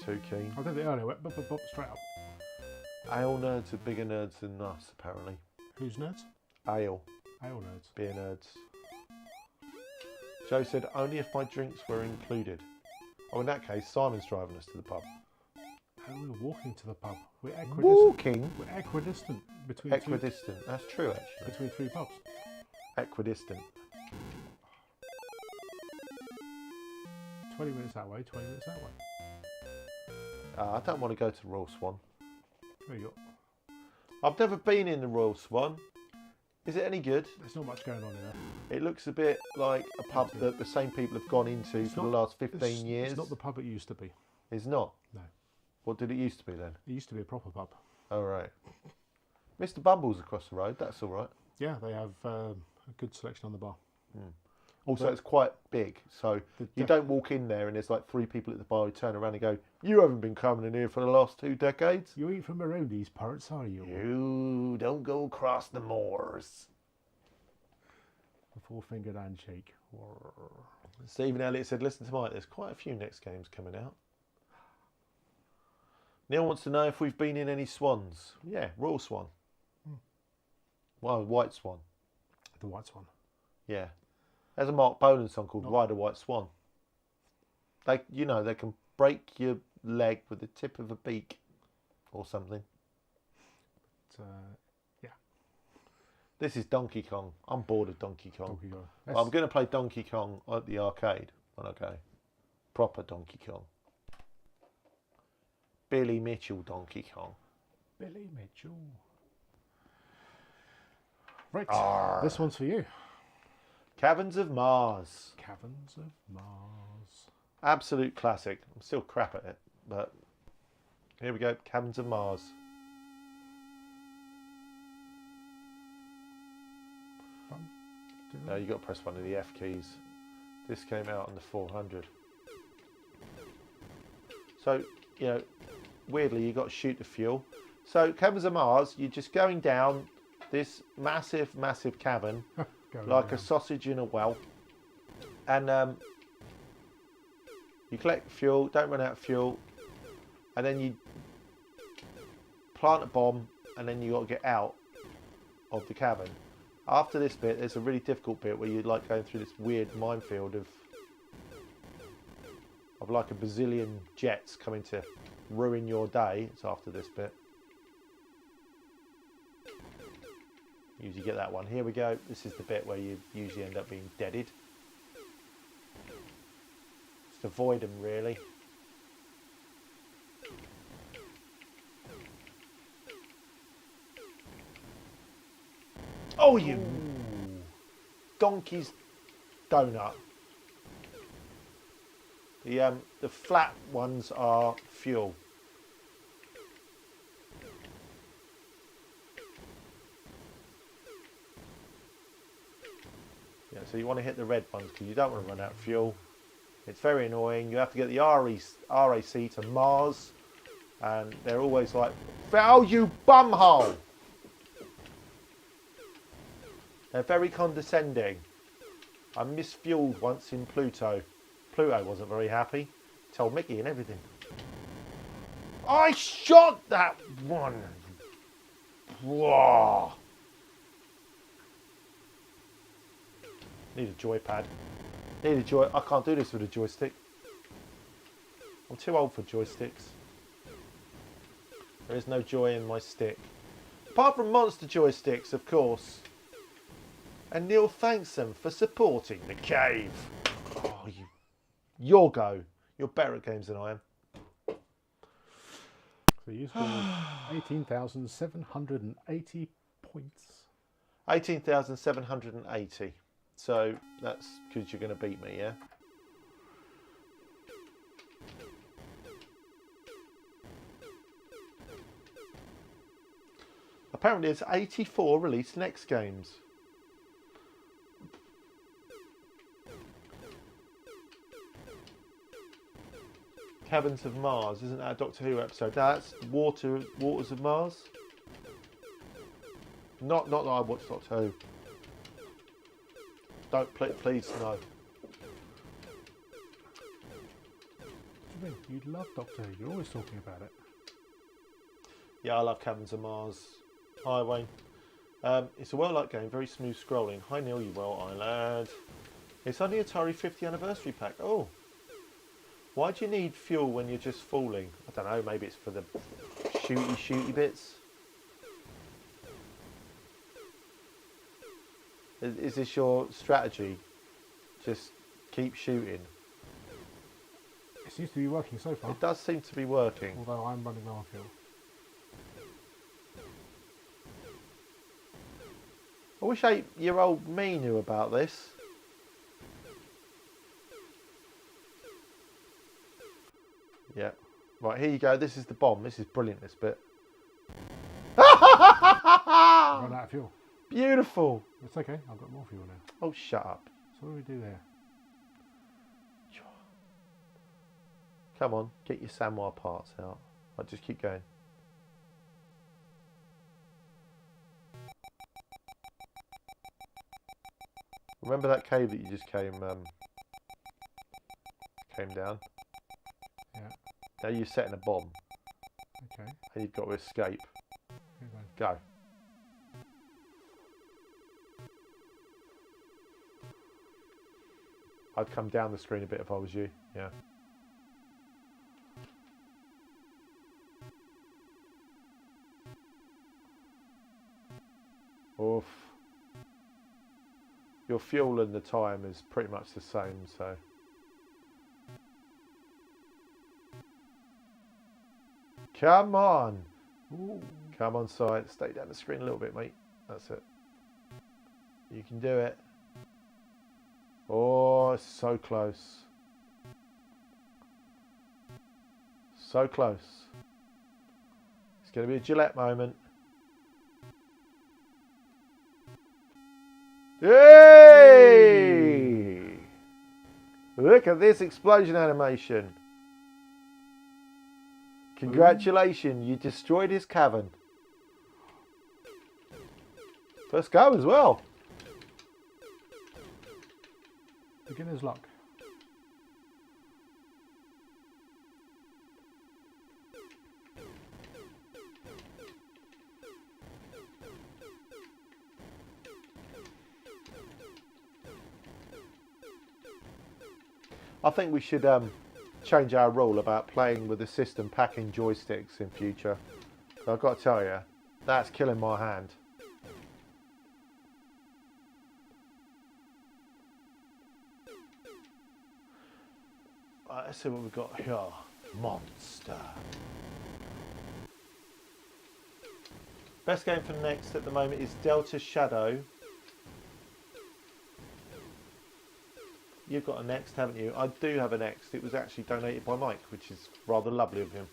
Too keen. I did it earlier, went bop, straight up. Ale nerds are bigger nerds than us, apparently. Who's nerds? Ale. Ale nerds. Beer nerds. Joe said, only if my drinks were included. Oh, in that case, Simon's driving us to the pub. And we're walking to the pub. We're equidistant. Walking? We're equidistant between Equidistant. That's true, actually. between 3 pubs. Equidistant. 20 minutes that way, 20 minutes that way. I don't want to go to Royal Swan. There you go. I've never been in the Royal Swan. Is it any good? There's not much going on in there. It looks a bit like a pub that the same people have gone into for the last 15 years. It's not the pub it used to be. It's not? No. What did it used to be then? It used to be a proper pub. Oh, right. Mr. Bumble's across the road. That's all right. Yeah, they have a good selection on the bar. Also, it's quite big, so you don't walk in there and there's like 3 people at the bar who turn around and go, you haven't been coming in here for the last 2 decades. You ain't from around these parts, are you? You don't go across the moors. The 4-fingered handshake. Stephen Elliott said, listen to Mike, there's quite a few next games coming out. Neil wants to know if we've been in any swans. Yeah, Royal Swan. Well, White Swan. The White Swan. Yeah. There's a Mark Bolan song called Ride a White Swan. They can break your leg with the tip of a beak or something. Yeah. This is Donkey Kong. I'm bored of Donkey Kong. Donkey Kong. But I'm going to play Donkey Kong at the arcade when I go. Proper Donkey Kong. Billy Mitchell Donkey Kong. Billy Mitchell. Right, Arr. this one's for you. Caverns of Mars. Caverns of Mars. Absolute classic. I'm still crap at it, but here we go. Caverns of Mars. No, you got to press one of the F keys. This came out on the 400. So, you know, weirdly, you got to shoot the fuel. So, Caverns of Mars, you're just going down this massive, massive cavern, like a sausage in a well, and you collect fuel. Don't run out of fuel, and then you plant a bomb, and then you got to get out of the cavern. After this bit, there's a really difficult bit where you're like going through this weird minefield of like a bazillion jets coming to ruin your day. It's after this bit. Usually get that one. Here we go. This is the bit where you usually end up being deaded. Just avoid them, really. Oh, you donkey's donut. The flat ones are fuel. Yeah, so you want to hit the red ones because you don't want to run out of fuel. It's very annoying. You have to get the RAC to Mars, and they're always like, "Oh, you bumhole!" They're very condescending. I misfueled once in Pluto. Pluto wasn't very happy. Told Mickey and everything. I shot that one. Whoa. Need a joypad. Need a joy. I can't do this with a joystick. I'm too old for joysticks. There is no joy in my stick. Apart from monster joysticks, of course. And Neil thanks them for supporting the cave. Oh, your go. You're better at games than I am. So you scored 18,780 points. 18,780. So that's because you're going to beat me, yeah? Apparently there's 84 released next games. Caverns of Mars, isn't that a Doctor Who episode? No, that's Waters of Mars. Not that I watched Doctor Who. Don't please no. What do you mean? You love Doctor Who. You're always talking about it. Yeah, I love Caverns of Mars. Hi Wayne. It's a well-liked game, very smooth scrolling. Hi Neil, you well-eyed. It's on the Atari 50th anniversary pack. Oh. Why do you need fuel when you're just falling? I don't know, maybe it's for the shooty bits. Is this your strategy? Just keep shooting? It seems to be working so far. It does seem to be working. Although I'm running low on fuel. I wish 8-year-old me knew about this. Yeah. Right, here you go. This is the bomb. This is brilliant, this bit. Run out of fuel. Beautiful. It's okay. I've got more fuel now. Oh, shut up. So what do we do there? Come on, get your Samurai parts out. I'll just keep going. Remember that cave that you just came down? Yeah. Now you're setting a bomb. Okay. And you've got to escape. Okay. Go. I'd come down the screen a bit if I was you. Yeah. Oof. Your fuel and the time is pretty much the same, so. Come on. Ooh. Come on, side. Stay down the screen a little bit, mate. That's it. You can do it. Oh, it's so close. So close. It's going to be a Gillette moment. Yay! Look at this explosion animation. Congratulations, you destroyed his cavern. First go as well. Beginner's luck. I think we should change our rule about playing with the system packing joysticks in future. I've got to tell you, that's killing my hand. Right, let's see what we've got here. Monster. Best game for next at the moment is Delta Shadow. You've got a next, haven't you? I do have a next. It was actually donated by Mike, which is rather lovely of him.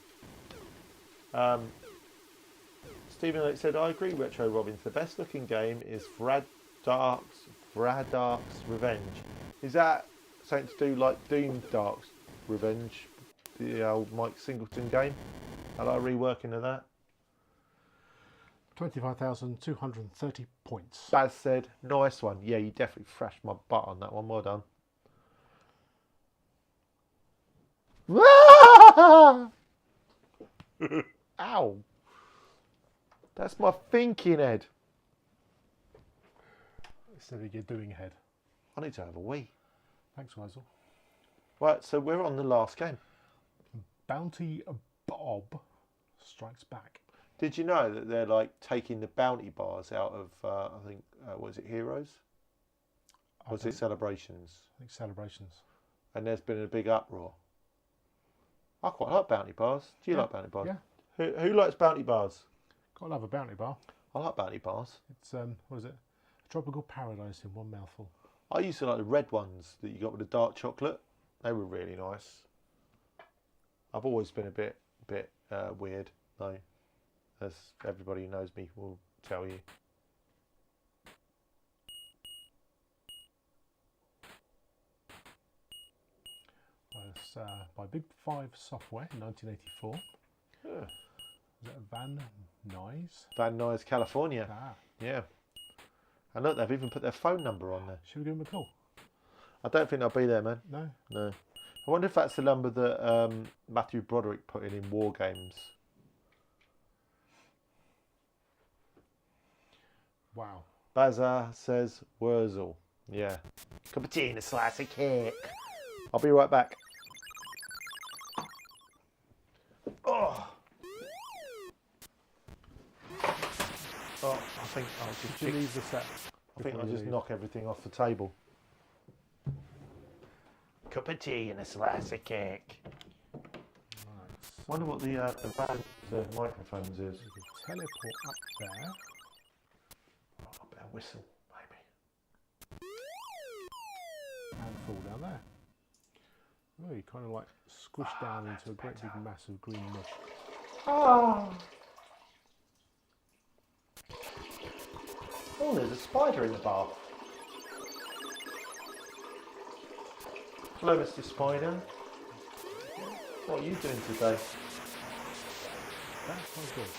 Stephen said, I agree, Retro Robins. The best looking game is Vradark's Revenge. Is that something to do like Doom Dark's Revenge? The old Mike Singleton game? Hello, reworking of that? 25,230 points. Baz said, nice one. Yeah, you definitely thrashed my butt on that one. Well done. Ow. That's my thinking head. Instead of your doing head. I need to have a wee. Thanks, Weisel. Right, so we're on the last game. Bounty Bob Strikes Back. Did you know that they're like taking the bounty bars out of, I think, was it Heroes? Or was it Celebrations? I think Celebrations. And there's been a big uproar. I quite like bounty bars. Do you like bounty bars? Yeah. Who likes bounty bars? Gotta love a bounty bar. I like bounty bars. It's, what is it? A tropical paradise in one mouthful. I used to like the red ones that you got with the dark chocolate. They were really nice. I've always been a bit weird, though, as everybody who knows me will tell you. It's by Big Five Software in 1984. Yeah. Was it Van Nuys? Van Nuys, California. Ah. Yeah. And look, they've even put their phone number on there. Should we give them a call? I don't think they'll be there, man. No. No. I wonder if that's the number that Matthew Broderick put in War Games. Wow. Baza says Wurzel. Yeah. Cup of tea and a slice of cake. I'll be right back. Oh. Oh, I think I'll just Did you leave the set? I think I'll just knock everything off the table. Cup of tea and a slice of cake. Right. Wonder what the microphones is. You can teleport up there. Oh, I better whistle, maybe. And fall down there. Oh, you kind of like squish down into a great big mass of green mush. Oh. Oh, there's a spider in the bath. Hello, Mr. Spider. What are you doing today? That's quite good.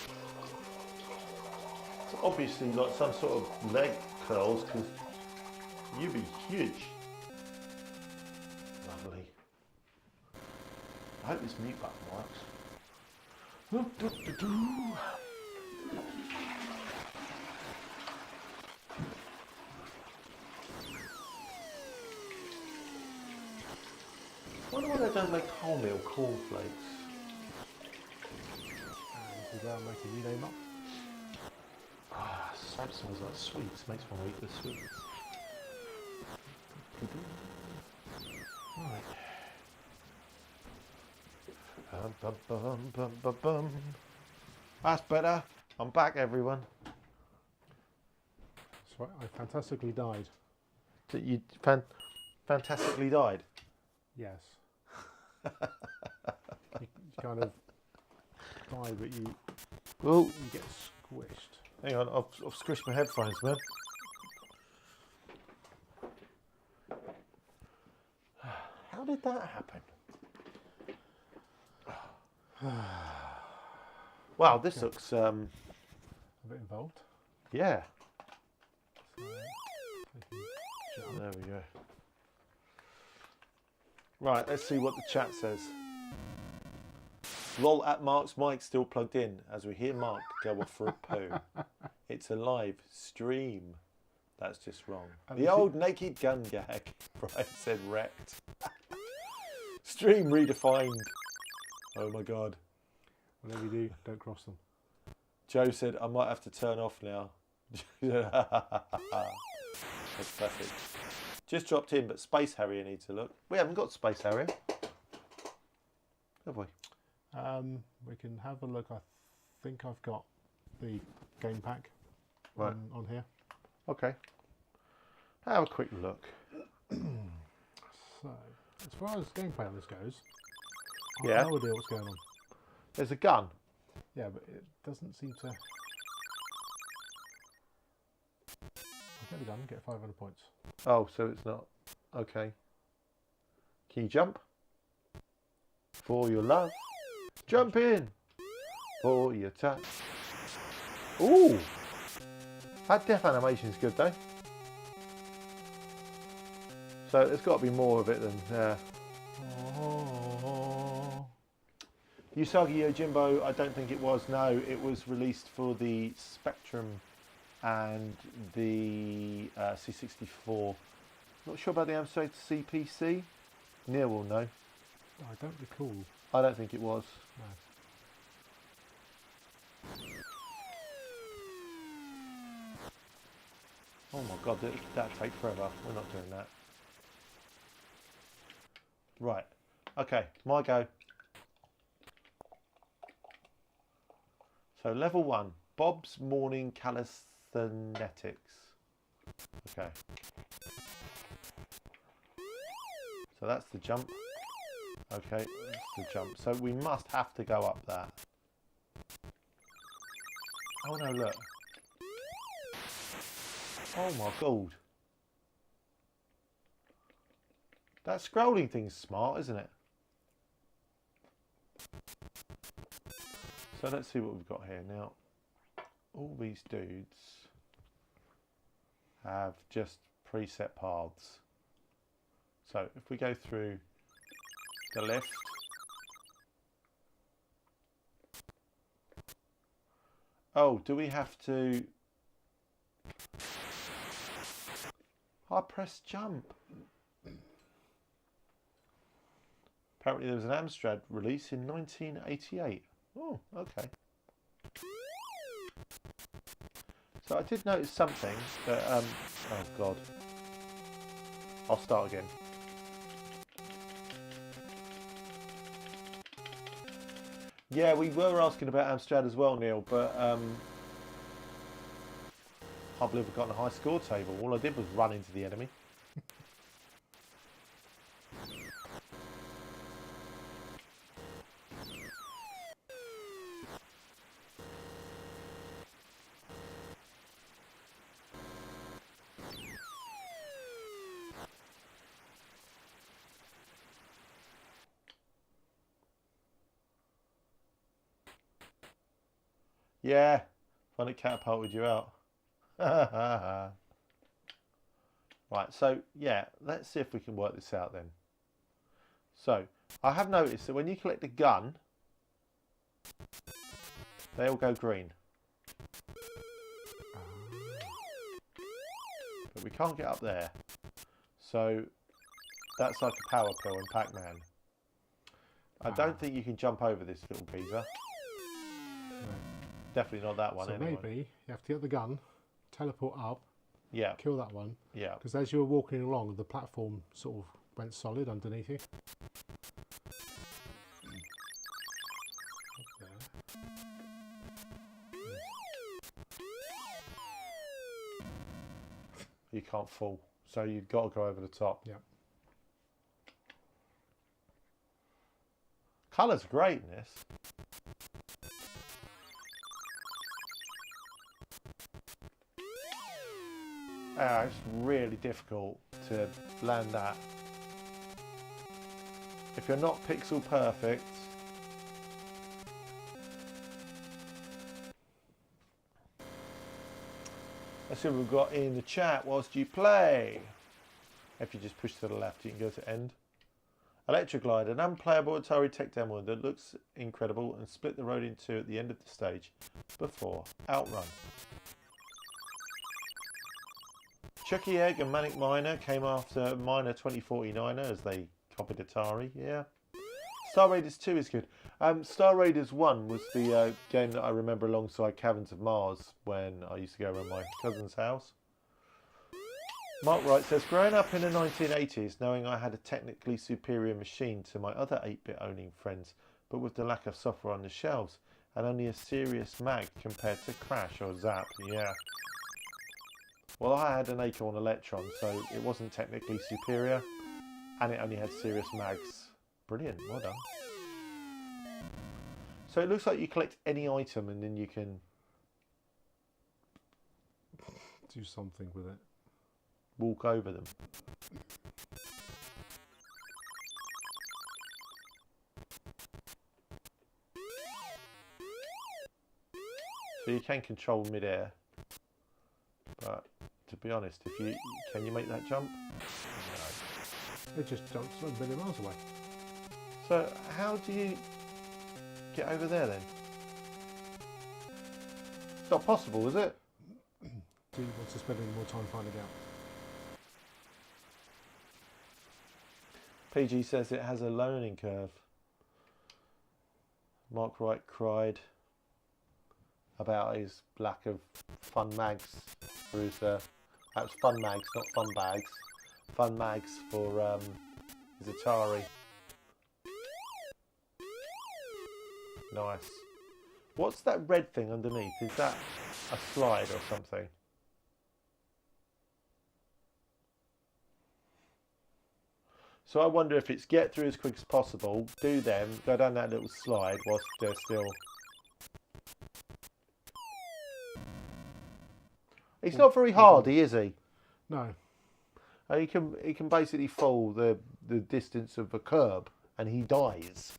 It's obviously like some sort of leg curls, because you'd be huge. Lovely. I hope this mute button works. I wonder why they don't make wholemeal cornflakes. And we go and make a new name up. Ah, soap smells like sweets. Makes me want to eat the sweets. Right. Bum, bum, bum, bum, bum, bum. That's better. I'm back, everyone. That's right, I fantastically died. You fantastically died. Yes. you kind of die, but you get squished. Hang on, I've squished my headphones, man. How did that happen? Wow, this looks a bit involved. yeah. So, There we go. Right, let's see what the chat says. Lol at Mark's mic still plugged in as we hear Mark go off for a poo. It's a live stream. That's just wrong. The old naked gun gag. Brian said wrecked. Stream redefined. Oh my god. whatever you do, don't cross them. Joe said I might have to turn off now. That's perfect. Just dropped in, but Space Harrier needs a look. We haven't got Space Harrier, have we? We can have a look. I think I've got the game pack Right. on here. Okay. Have a quick look. So, as far as gameplay on this goes, I Yeah. have no idea what's going on. There's a gun. Yeah, but it doesn't seem to... I'll get the gun, get 500 points. Oh, so it's not. Okay. Can you jump? For your love. Jump in. For your touch. Ooh. That death animation's good though. So there's got to be more of it than... Oh. Usagi Yojimbo, I don't think it was. No, it was released for the Spectrum and the C64. Not sure about the Amstrad CPC. Neil will know. I don't recall. I don't think it was. No. Oh my god, that'd take forever. We're not doing that. Right. Okay, my go. So level 1, Bob's Morning Calisthenics. Okay. So that's the jump. Okay, that's the jump. So we must have to go up that. Oh no, look. Oh my god. That scrolling thing's smart, isn't it? So let's see what we've got here now. All these dudes have just preset paths. So if we go through the left, oh, do we have to? I pressed jump. Apparently there was an Amstrad release in 1988. Oh, okay. So I did notice something that, oh god. I'll start again. Yeah, we were asking about Amstrad as well, Neil, but I can't believe we got on a high score table. All I did was run into the enemy. Yeah, fun it catapulted you out. Right, so yeah, let's see if we can work this out then. So, I have noticed that when you collect a gun, they all go green. But we can't get up there. So, that's like a power pill in Pac-Man. I don't think you can jump over this little geezer. Definitely not that one. So anyway. maybe you have to get the gun, teleport up, Yeah. kill that one. Yeah. Because as you were walking along, the platform sort of went solid underneath you. You can't fall. So you've got to go over the top. Yeah. Colours are great in this. It's really difficult to land that. If you're not pixel perfect, let's see what we've got in the chat whilst you play. If you just push to the left, you can go to end. Electroglide, an unplayable Atari tech demo that looks incredible and split the road in two at the end of the stage before Outrun. Chucky Egg and Manic Miner came after Miner 2049er as they copied Atari, yeah. Star Raiders 2 is good. Star Raiders 1 was the game that I remember alongside Caverns of Mars when I used to go around my cousin's house. Mark Wright says, growing up in the 1980s, knowing I had a technically superior machine to my other 8-bit owning friends, but with the lack of software on the shelves, and only a serious mag compared to Crash or Zap, yeah. Well, I had an Acorn Electron, so it wasn't technically superior, and it only had serious mags. Brilliant, well done. So it looks like you collect any item and then you can do something with it. Walk over them. So you can control mid-air, but to be honest, can you make that jump? No. It just jumps a million miles away. So how do you get over there then? It's not possible, is it? Do you want to spend any more time finding out? PG says it has a learning curve. Mark Wright cried about his lack of fun mags for his, that was fun mags, not fun bags. Fun mags for his Atari. Nice. What's that red thing underneath? Is that a slide or something? So I wonder if it's get through as quick as possible, do them, go down that little slide whilst they're still... He's not very hardy, is he? No. He can basically fall the distance of a curb and he dies.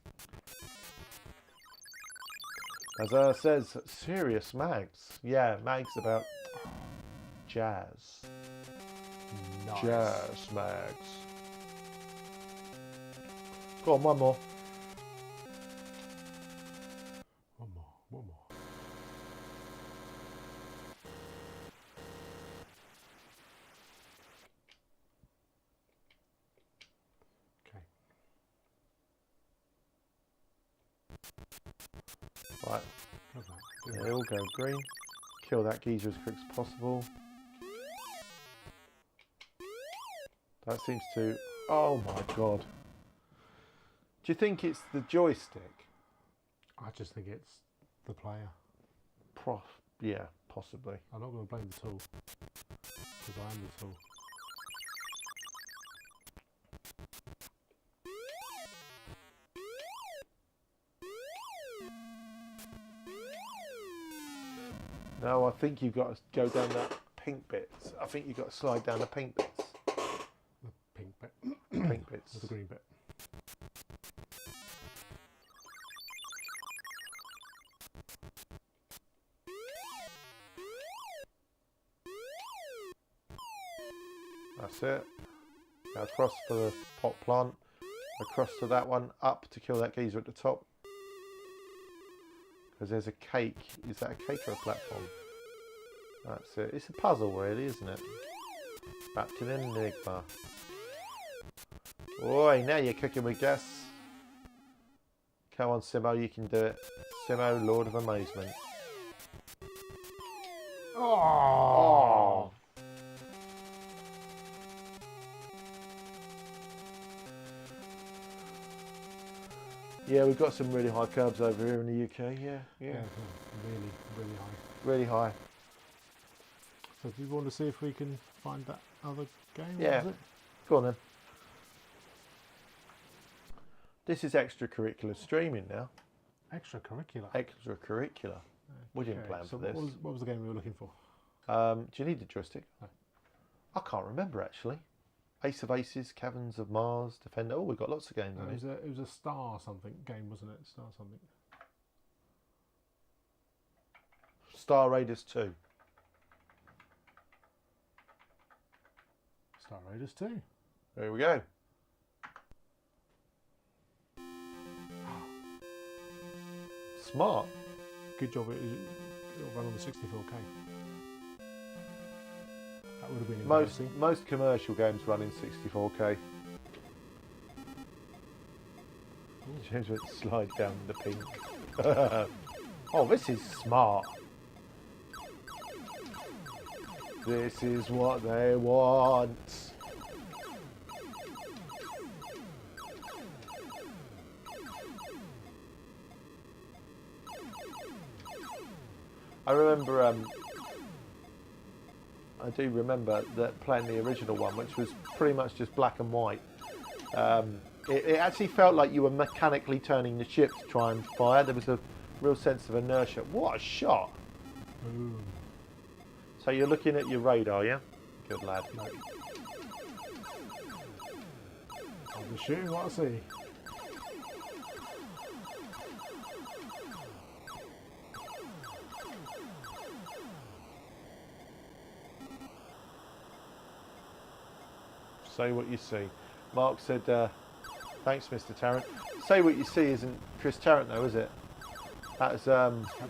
As says, serious mags. Yeah, mags about jazz. Nice. Jazz mags. Go on, one more. One more. Okay. Right. They all go green. Kill that geezer as quick as possible. That seems to... Oh my god. Do you think it's the joystick? I just think it's the player. Yeah, possibly. I'm not going to blame the tool, because I am the tool. No, I think you've got to go down that pink bits. I think you've got to slide down the pink bits. The pink bit. Pink bits. Or the green bit. That's it. Now across for the pot plant. Across to that one. Up to kill that geezer at the top. Because there's a cake. Is that a cake or a platform? That's it. It's a puzzle really, isn't it? Wrapped in an enigma. Oi, now you're cooking with gas. Come on, Simo, you can do it. Simo, Lord of Amazement. Oh! Yeah, we've got some really high curbs over here in the UK. Yeah. Really high. Really high. So do you want to see if we can find that other game? Yeah. What was it? Go on then. This is extracurricular streaming now. Extracurricular. Extracurricular. We didn't plan so for this. What was the game we were looking for? Do you need the joystick? No. I can't remember actually. Ace of Aces, Caverns of Mars, Defender. Oh, we've got lots of games on here. It was a Star something game, wasn't it? Star something. Star Raiders 2. Star Raiders 2. There we go. Smart. Good job. It'll run on the 64K. That would have been embarrassing. Most commercial games run in 64K. James went to slide down the pink. Oh, this is smart. This is what they want. I do remember that playing the original one, which was pretty much just black and white. It actually felt like you were mechanically turning the ship to try and fire. There was a real sense of inertia. What a shot! Ooh. So you're looking at your radar, yeah? Good lad. No. I'll be shooting what I see. Say what you see. Mark said, thanks, Mr. Tarrant. Say what you see isn't Chris Tarrant, though, is it? That's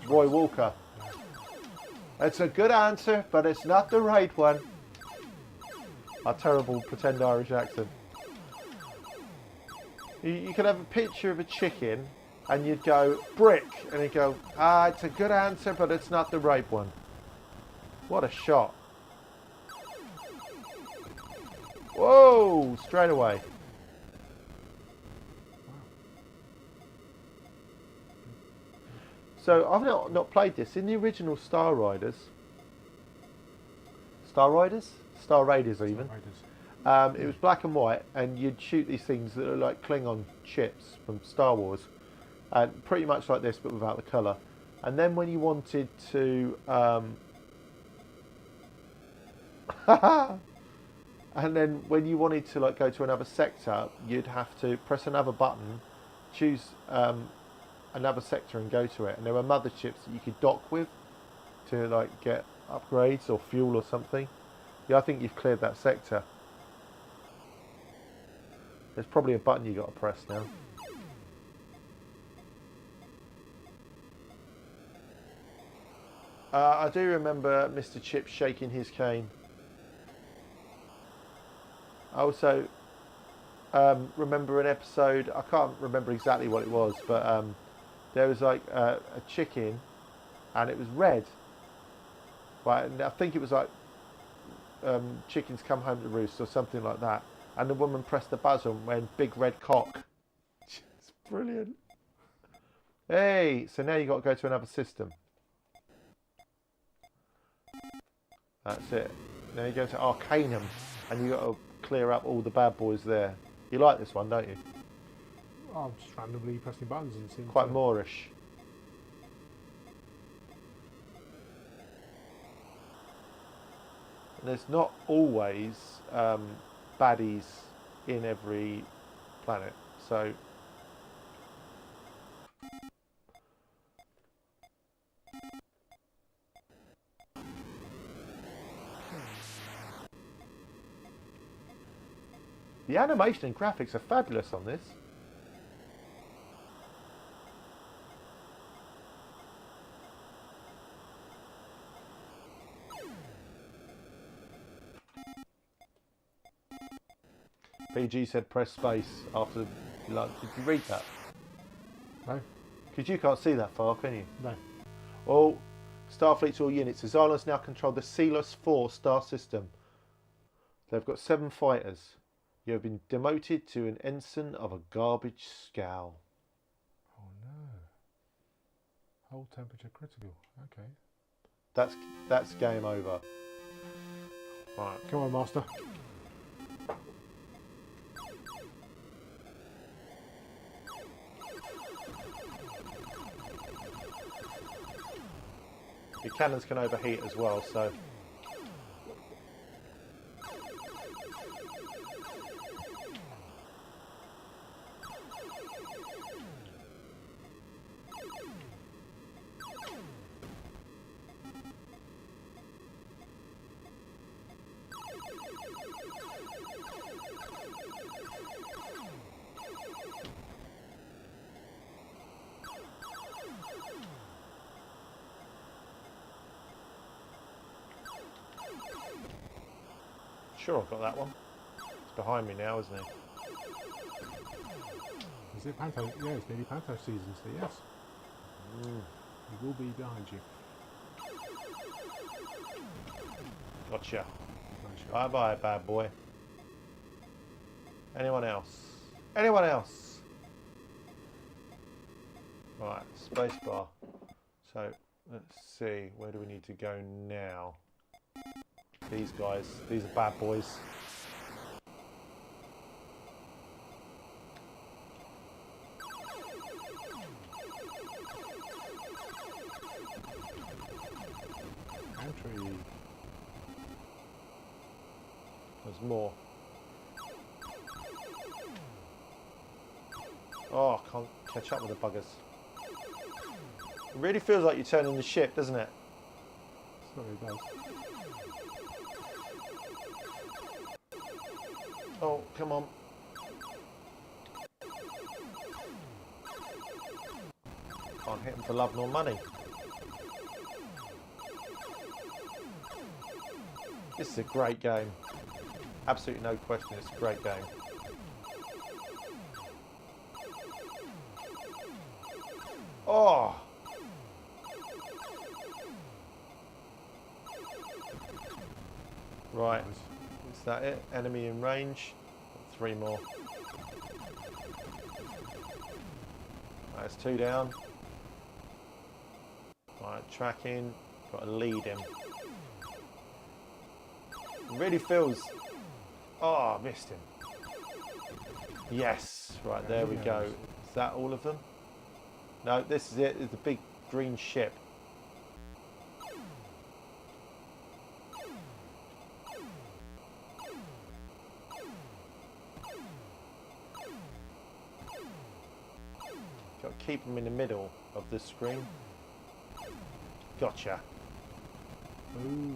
Roy Walker. It's a good answer, but it's not the right one. A terrible pretend Irish accent. You could have a picture of a chicken, and you'd go, brick, and you'd go, it's a good answer, but it's not the right one. What a shot. Whoa, straight away. So I've not played this. In the original Star Raiders even, it was black and white, and you'd shoot these things that are like Klingon ships from Star Wars, and pretty much like this but without the colour. And then when you wanted to and then when you wanted to like go to another sector, you'd have to press another button, choose another sector and go to it. And there were motherships that you could dock with to like get upgrades or fuel or something. Yeah, I think you've cleared that sector. There's probably a button you got to press now. I do remember Mr. Chip shaking his cane. I also remember an episode, I can't remember exactly what it was, but there was like a chicken and it was red. Right, and I think it was like chickens come home to roost or something like that. And the woman pressed the buzzer and went big red cock. It's brilliant. Hey, so now you've got to go to another system. That's it. Now you go to Arcanum and you've got to clear up all the bad boys there. You like this one, don't you? I'm just randomly pressing buttons and seeing Quite Moorish. There's not always baddies in every planet, so the animation and graphics are fabulous on this. PG said press space after, like, did you read that? No. Because you can't see that far, can you? No. All Starfleet's all units. The Xylons now control the Celos 4 star system. They've got 7 fighters. You have been demoted to an ensign of a garbage scow. Oh no. Hold temperature critical. Okay. That's game over. Right. Come on, Master. Your cannons can overheat as well, so... Sure, I've got that one. It's behind me now, isn't it? Is it Panto? Yeah, it's nearly Panto season, so yes. He will be behind you. Gotcha. Nice shot. Bye bye, bad boy. Anyone else? Anyone else? Right, spacebar. So let's see, where do we need to go now? These guys, these are bad boys. Entry. There's more. Oh, I can't catch up with the buggers. It really feels like you're turning the ship, doesn't it? Sorry, it does. Oh, come on. Can't hit them for love nor money. This is a great game. Absolutely no question, it's a great game. Oh! Right. Nice. Is that it? Enemy in range. 3 more. That's 2 down. Right, tracking. Got to lead him. It really feels... Oh, I missed him. Yes. Right, there we go. Is that all of them? No, this is it. It's the big green ship. Got to keep them in the middle of the screen. Gotcha. Ooh.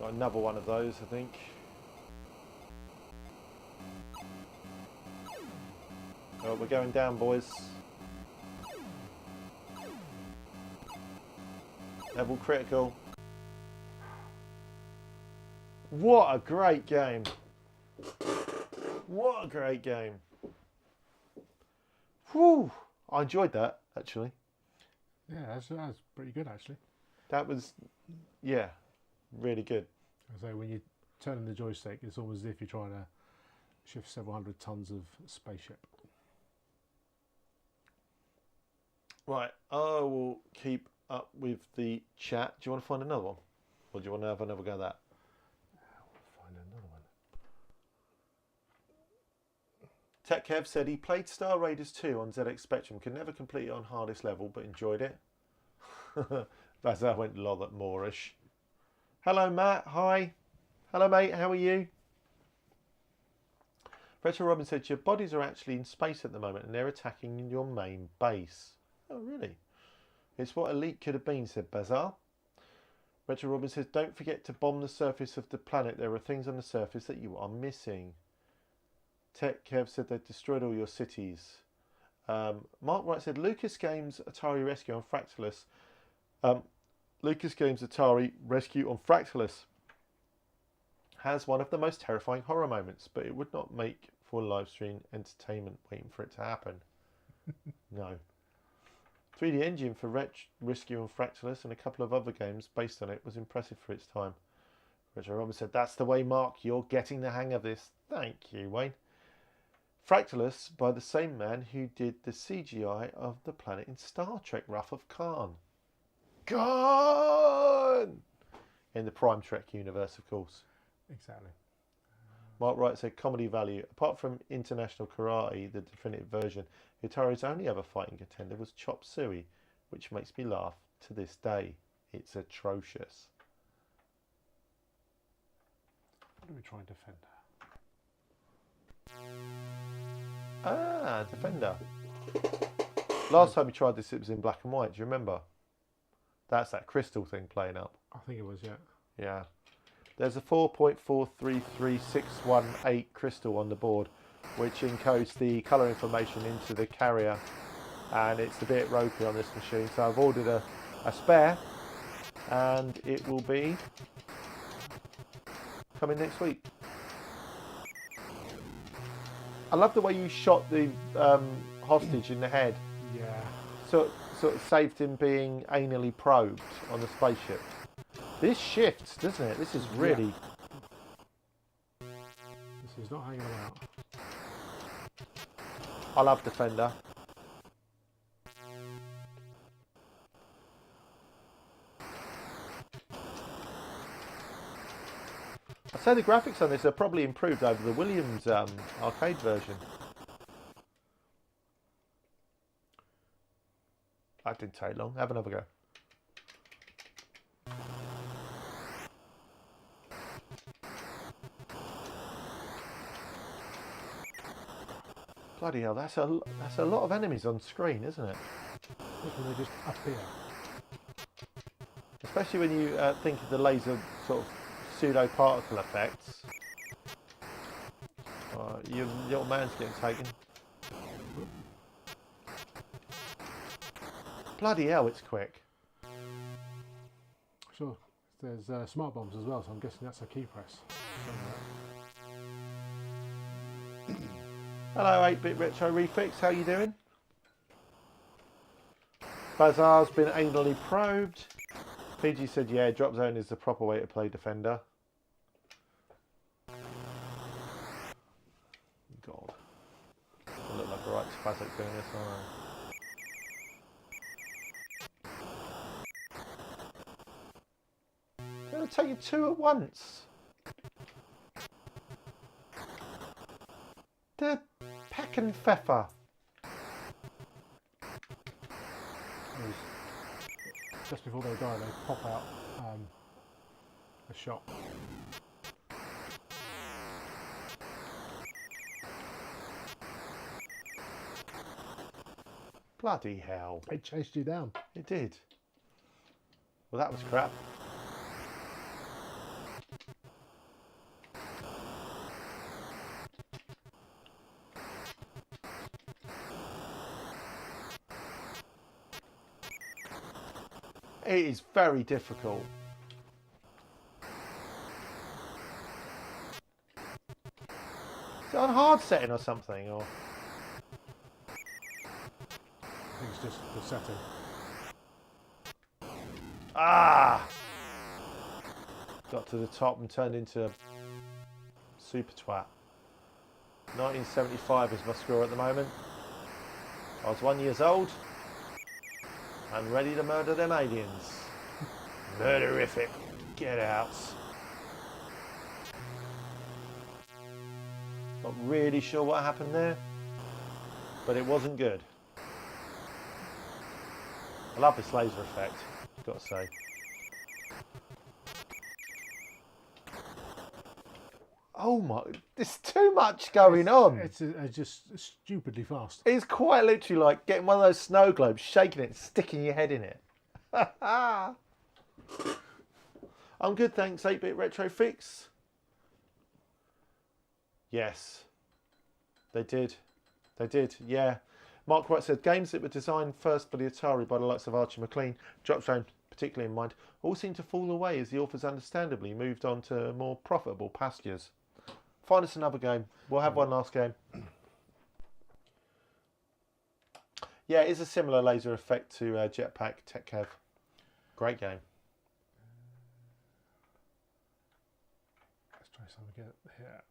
Got another one of those, I think. Oh, we're going down, boys. Level critical. What a great game. What a great game. Whew. I enjoyed that, actually. Yeah, that's pretty good, actually. That was, yeah, really good. So when you turn the joystick, it's almost as if you're trying to shift several hundred tons of spaceship. Right, I will keep up with the chat. Do you want to find another one? Or do you want to have another go at that? I'll find another one. Tech Kev said he played Star Raiders 2 on ZX Spectrum, could never complete it on hardest level, but enjoyed it. That's how I went rather Moorish. Hello, Matt. Hi. Hello, mate. How are you? Retro Robin said your bodies are actually in space at the moment and they're attacking your main base. Oh, really? It's what Elite could have been, said Bazar. Retro Robin says, don't forget to bomb the surface of the planet. There are things on the surface that you are missing. Tech Kev said they destroyed all your cities. Mark Wright said, Lucas Games Atari Rescue on Fractalus. Lucas Games Atari Rescue on Fractalus has one of the most terrifying horror moments, but it would not make for live stream entertainment waiting for it to happen. No. 3D engine for Rescue on Fractalus and a couple of other games based on it was impressive for its time. Richard Robin said, that's the way, Mark. You're getting the hang of this. Thank you, Wayne. Fractalus by the same man who did the CGI of the planet in Star Trek Wrath of Khan. Khan! in the Prime Trek universe, of course. Exactly. Mark Wright said comedy value. Apart from International Karate, the definitive version, Atari's only other fighting contender was Chop Suey, which makes me laugh to this day. It's atrocious. What do we try and defend? Ah, Defender. Last time we tried this, it was in black and white. Do you remember? That's that crystal thing playing up. I think it was, yeah. Yeah. There's a 4.433618 crystal on the board, which encodes the colour information into the carrier, and it's a bit ropey on this machine. So I've ordered a spare, and it will be coming next week. I love the way you shot the hostage in the head. Yeah. Sort of saved him being anally probed on the spaceship. This shifts, doesn't it? This is really... Yeah. This is not hanging about. I love Defender. I'd say the graphics on this are probably improved over the Williams arcade version. That didn't take long. Have another go. Bloody hell, that's a lot of enemies on screen, isn't it? Especially when they just appear. Especially when you think of the laser sort of pseudo particle effects. Your little man's getting taken. Bloody hell, it's quick. Sure. There's smart bombs as well, so I'm guessing that's a key press. Hello, 8-Bit Retro Refix, how you doing? Bazar's been anally probed. PG said, yeah, drop zone is the proper way to play Defender. God. I look like a right spastic doing this, aren't I? I'm going to take you two at once. The peck and pfeffer. Just before they die, they pop out a shot. Bloody hell. It chased you down. It did. Well, that was crap. It is very difficult. Is it on hard setting or something? Or I think it's just the setting. ah, got to the top and turned into a super twat. 1975 is my score at the moment. I was 1 year old. And ready to murder them aliens. Murderific. Get out. Not really sure what happened there, but it wasn't good. I love this laser effect, got to say. Oh my, there's too much going on. It's just stupidly fast. It's quite literally like getting one of those snow globes, shaking it, and sticking your head in it. I'm good, thanks, 8-Bit Retro Fix. Yes, they did. They did, yeah. Mark Wright said, games that were designed first for the Atari by the likes of Archie McLean, Drop Zone particularly in mind, all seem to fall away as the authors understandably moved on to more profitable pastures. Find us another game. We'll have one last game. Yeah, it is a similar laser effect to Jetpack Tech Cav. Great game. Let's try something again here.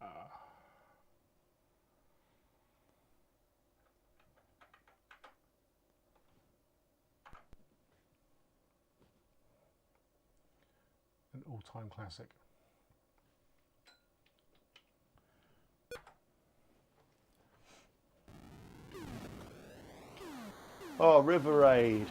An all-time classic. Oh, River Raid.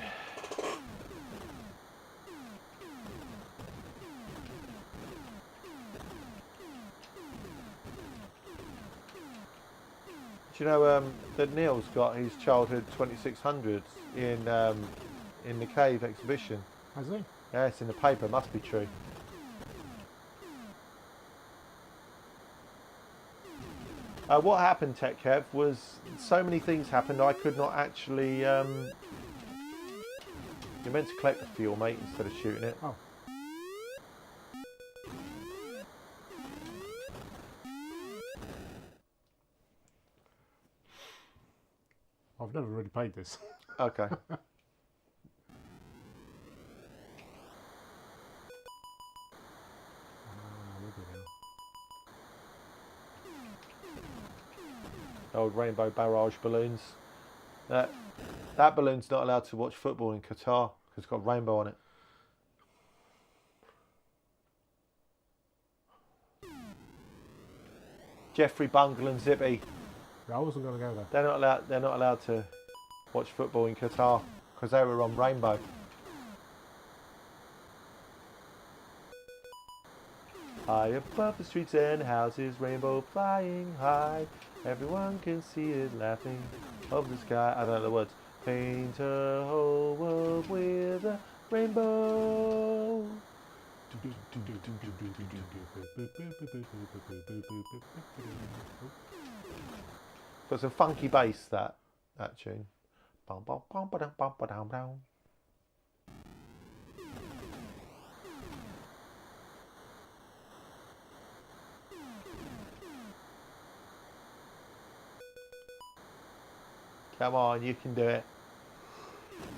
Do you know that Neil's got his childhood 2600s in the cave exhibition? Has he? Yeah, it's in the paper. Must be true. What happened, Tech Kev, was so many things happened. I could not actually. You're meant to collect the fuel, mate, instead of shooting it. Oh. I've never really played this. Okay. Old rainbow barrage balloons. That balloon's not allowed to watch football in Qatar because it's got a rainbow on it. Jeffrey, Bungle, and Zippy. I wasn't going to go there. They're not allowed to watch football in Qatar because they were on rainbow. High above the streets and houses, rainbow flying high. Everyone can see it laughing over the sky. I don't know the words. Paint a whole world with a rainbow. Got some funky bass, that tune. Bum, bum, bum, ba-dum, bum, ba-dum, bum. Come on, you can do it.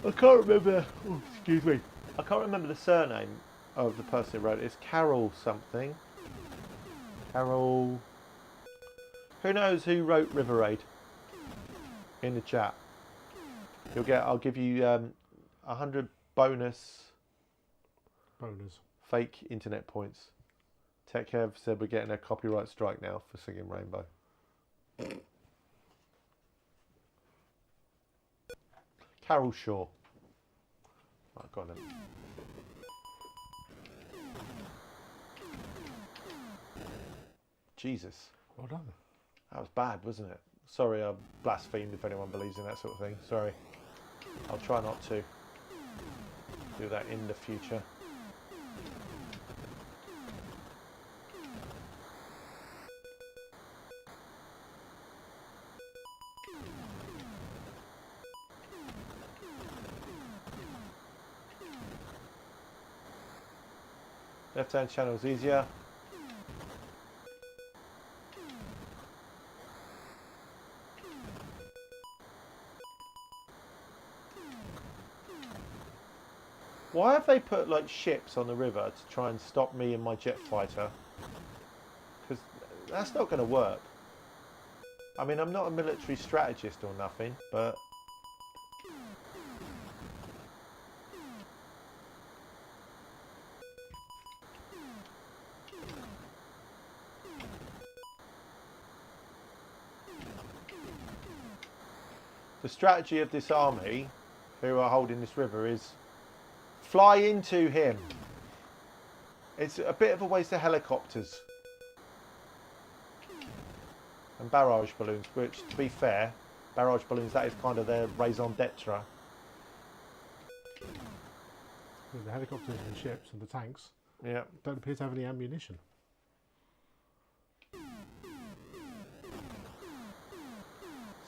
I can't remember. Oh, excuse me. I can't remember the surname of the person who wrote it. It's Carol something. Carol. Who knows who wrote River Raid? In the chat. I'll give you 100 bonus fake internet points. Tech Kev said we're getting a copyright strike now for singing Rainbow. Carol Shaw. Right, got him. Jesus. Well done. That was bad, wasn't it? Sorry, I blasphemed if anyone believes in that sort of thing. Sorry. I'll try not to do that in the future. Left-hand channel is easier. Why have they put like ships on the river to try and stop me and my jet fighter? Because that's not going to work. I mean, I'm not a military strategist or nothing, but the strategy of this army who are holding this river is fly into him. It's a bit of a waste of helicopters and barrage balloons, which, to be fair, barrage balloons, that is kind of their raison d'etre. The helicopters and the ships and the tanks don't appear to have any ammunition.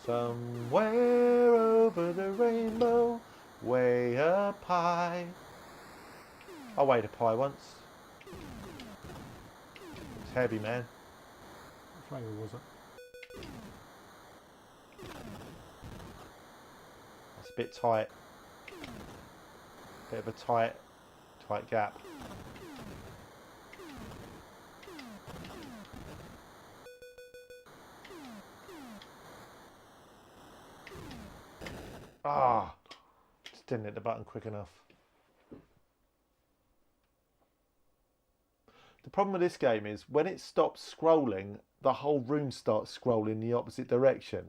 Somewhere over the rainbow, way up high. I weighed a pie once. It's heavy, man. What flavour was it? That's a bit tight. Bit of a tight gap. Ah, just didn't hit the button quick enough. problem with this game is when it stops scrolling, the whole room starts scrolling the opposite direction.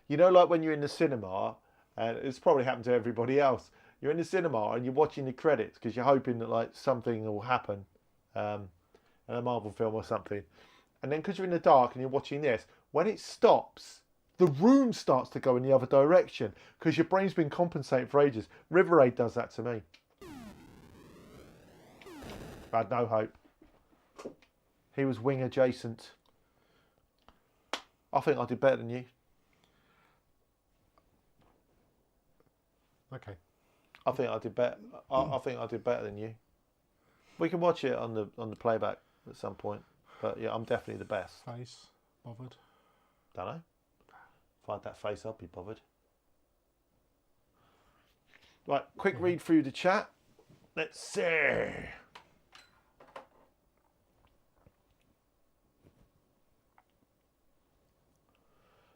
You know, like when you're in the cinema, and it's probably happened to everybody else. You're in the cinema and you're watching the credits because you're hoping that like something will happen, in a Marvel film or something. And then because you're in the dark and you're watching this, when it stops, the room starts to go in the other direction because your brain's been compensating for ages. River Raid does that to me. I had no hope. He was wing adjacent. I think I did better than you. Okay. I think I did better. I think I did better than you. We can watch it on the playback at some point. But yeah, I'm definitely the best. Face bothered. Don't know. If I had that face, I'd be bothered. Right, quick read through the chat. Let's see.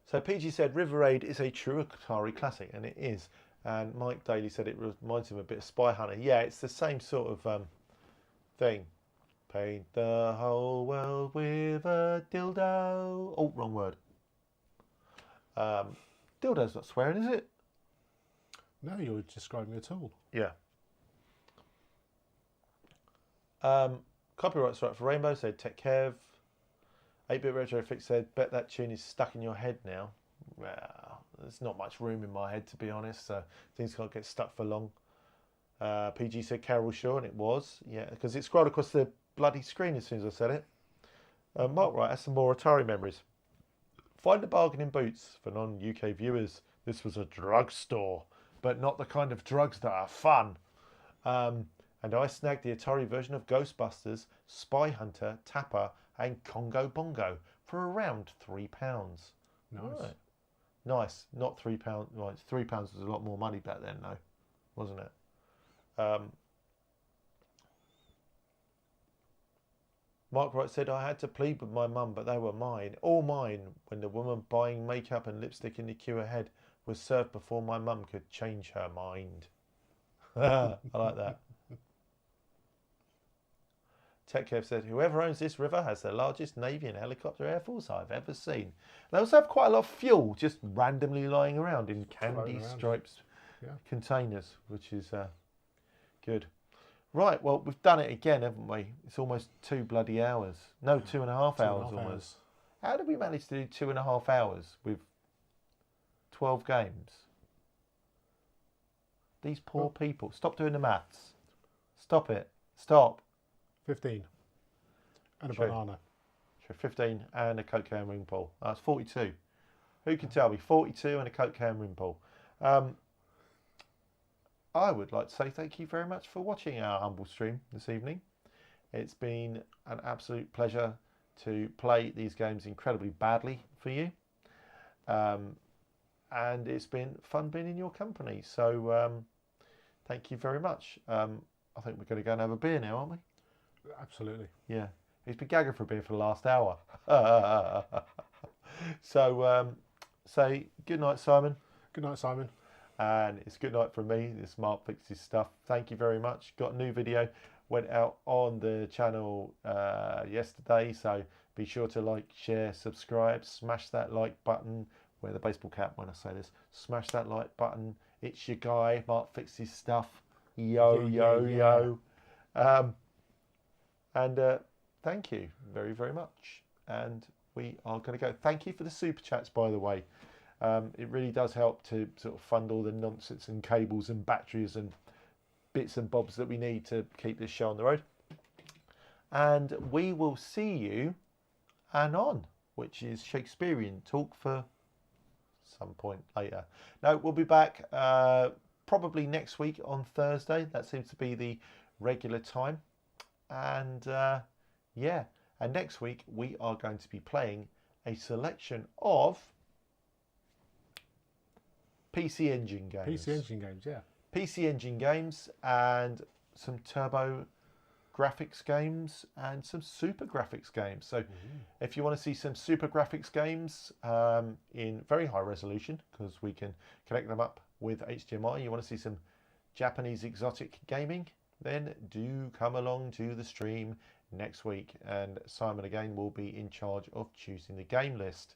So PG said River Raid is a true Atari classic, and it is. And Mike Daly said it reminds him a bit of Spy Hunter. Yeah, it's the same sort of thing. Paint the whole world with a dildo. Oh, wrong word. Dildo's not swearing, is it? No, you're describing a tool. Yeah. Copyright right for Rainbow said Tech Kev. 8-Bit Retro Fix said, bet that tune is stuck in your head now. Well, there's not much room in my head, to be honest, so things can't get stuck for long. PG said Carol Shaw, and it was. Yeah, because it scrolled across the bloody screen as soon as I said it. Mark Wright has some more Atari memories. Find a bargain in Boots for non-UK viewers. This was a drugstore, but not the kind of drugs that are fun. And I snagged the Atari version of Ghostbusters, Spy Hunter, Tapper, and Congo Bongo for around £3. Nice. Right. Nice. Not £3. Right, £3 was a lot more money back then, though, wasn't it? Mark Wright said, I had to plead with my mum, but they were mine. All mine, when the woman buying makeup and lipstick in the queue ahead was served before my mum could change her mind. I like that. TechKev said, whoever owns this river has the largest Navy and helicopter air force I've ever seen. They also have quite a lot of fuel just randomly lying around in candy stripes containers, which is good. Right, well, we've done it again, haven't we? It's almost 2 bloody hours. No, 2.5 hours almost. How did we manage to do 2.5 hours with 12 games? These poor people. Stop doing the maths. Stop it. Stop. 15. And a banana. True. 15 and a Coke can ring pull. That's 42. Who can tell me? 42 and a Coke can ring pull. I would like to say thank you very much for watching our humble stream this evening. It's been an absolute pleasure to play these games incredibly badly for you. And it's been fun being in your company. So thank you very much. I think we're going to go and have a beer now, aren't we? Absolutely. Yeah. He's been gagging for a beer for the last hour. So say good night, Simon. Good night, Simon. And it's good night from me. This Mark Fixes stuff. Thank you very much. Got a new video. Went out on the channel yesterday. So be sure to like, share, subscribe. Smash that like button. Wear the baseball cap when I say this. Smash that like button. It's your guy, Mark Fixes stuff. Yo, yo. And thank you very, very much. And we are going to go. Thank you for the super chats, by the way. It really does help to sort of fund all the nonsense and cables and batteries and bits and bobs that we need to keep this show on the road. And we will see you anon, which is Shakespearean talk for some point later. No, we'll be back probably next week on Thursday. That seems to be the regular time. And yeah, and next week we are going to be playing a selection of PC Engine games. PC Engine games, yeah. PC Engine games and some Turbo Graphics games and some Super Graphics games. So if you want to see some Super Graphics games in very high resolution, because we can connect them up with HDMI, you want to see some Japanese exotic gaming, then do come along to the stream next week. And Simon again will be in charge of choosing the game list.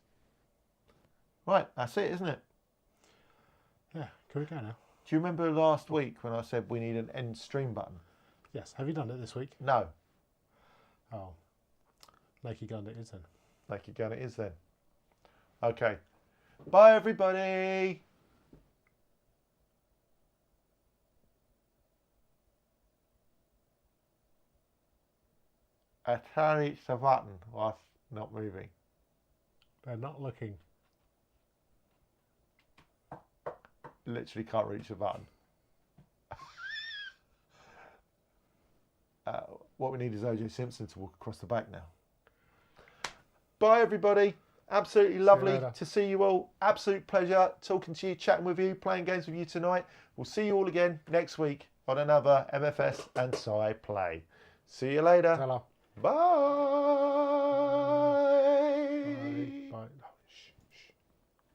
Right, that's it, isn't it? Yeah, can we go now? Do you remember last week when I said we need an end stream button? Yes. Have you done it this week? No. Oh. Naked Gun it is then. Naked Gun it is then. Okay. Bye, everybody. Atari Savatn was not moving. They're not looking. Literally can't reach the button. What we need is OJ Simpson to walk across the back now. Bye, everybody. Absolutely lovely to see you all. Absolute pleasure talking to you, chatting with you, playing games with you tonight. We'll see you all again next week on another MFS and Sci Play. See you later. Hello. Bye.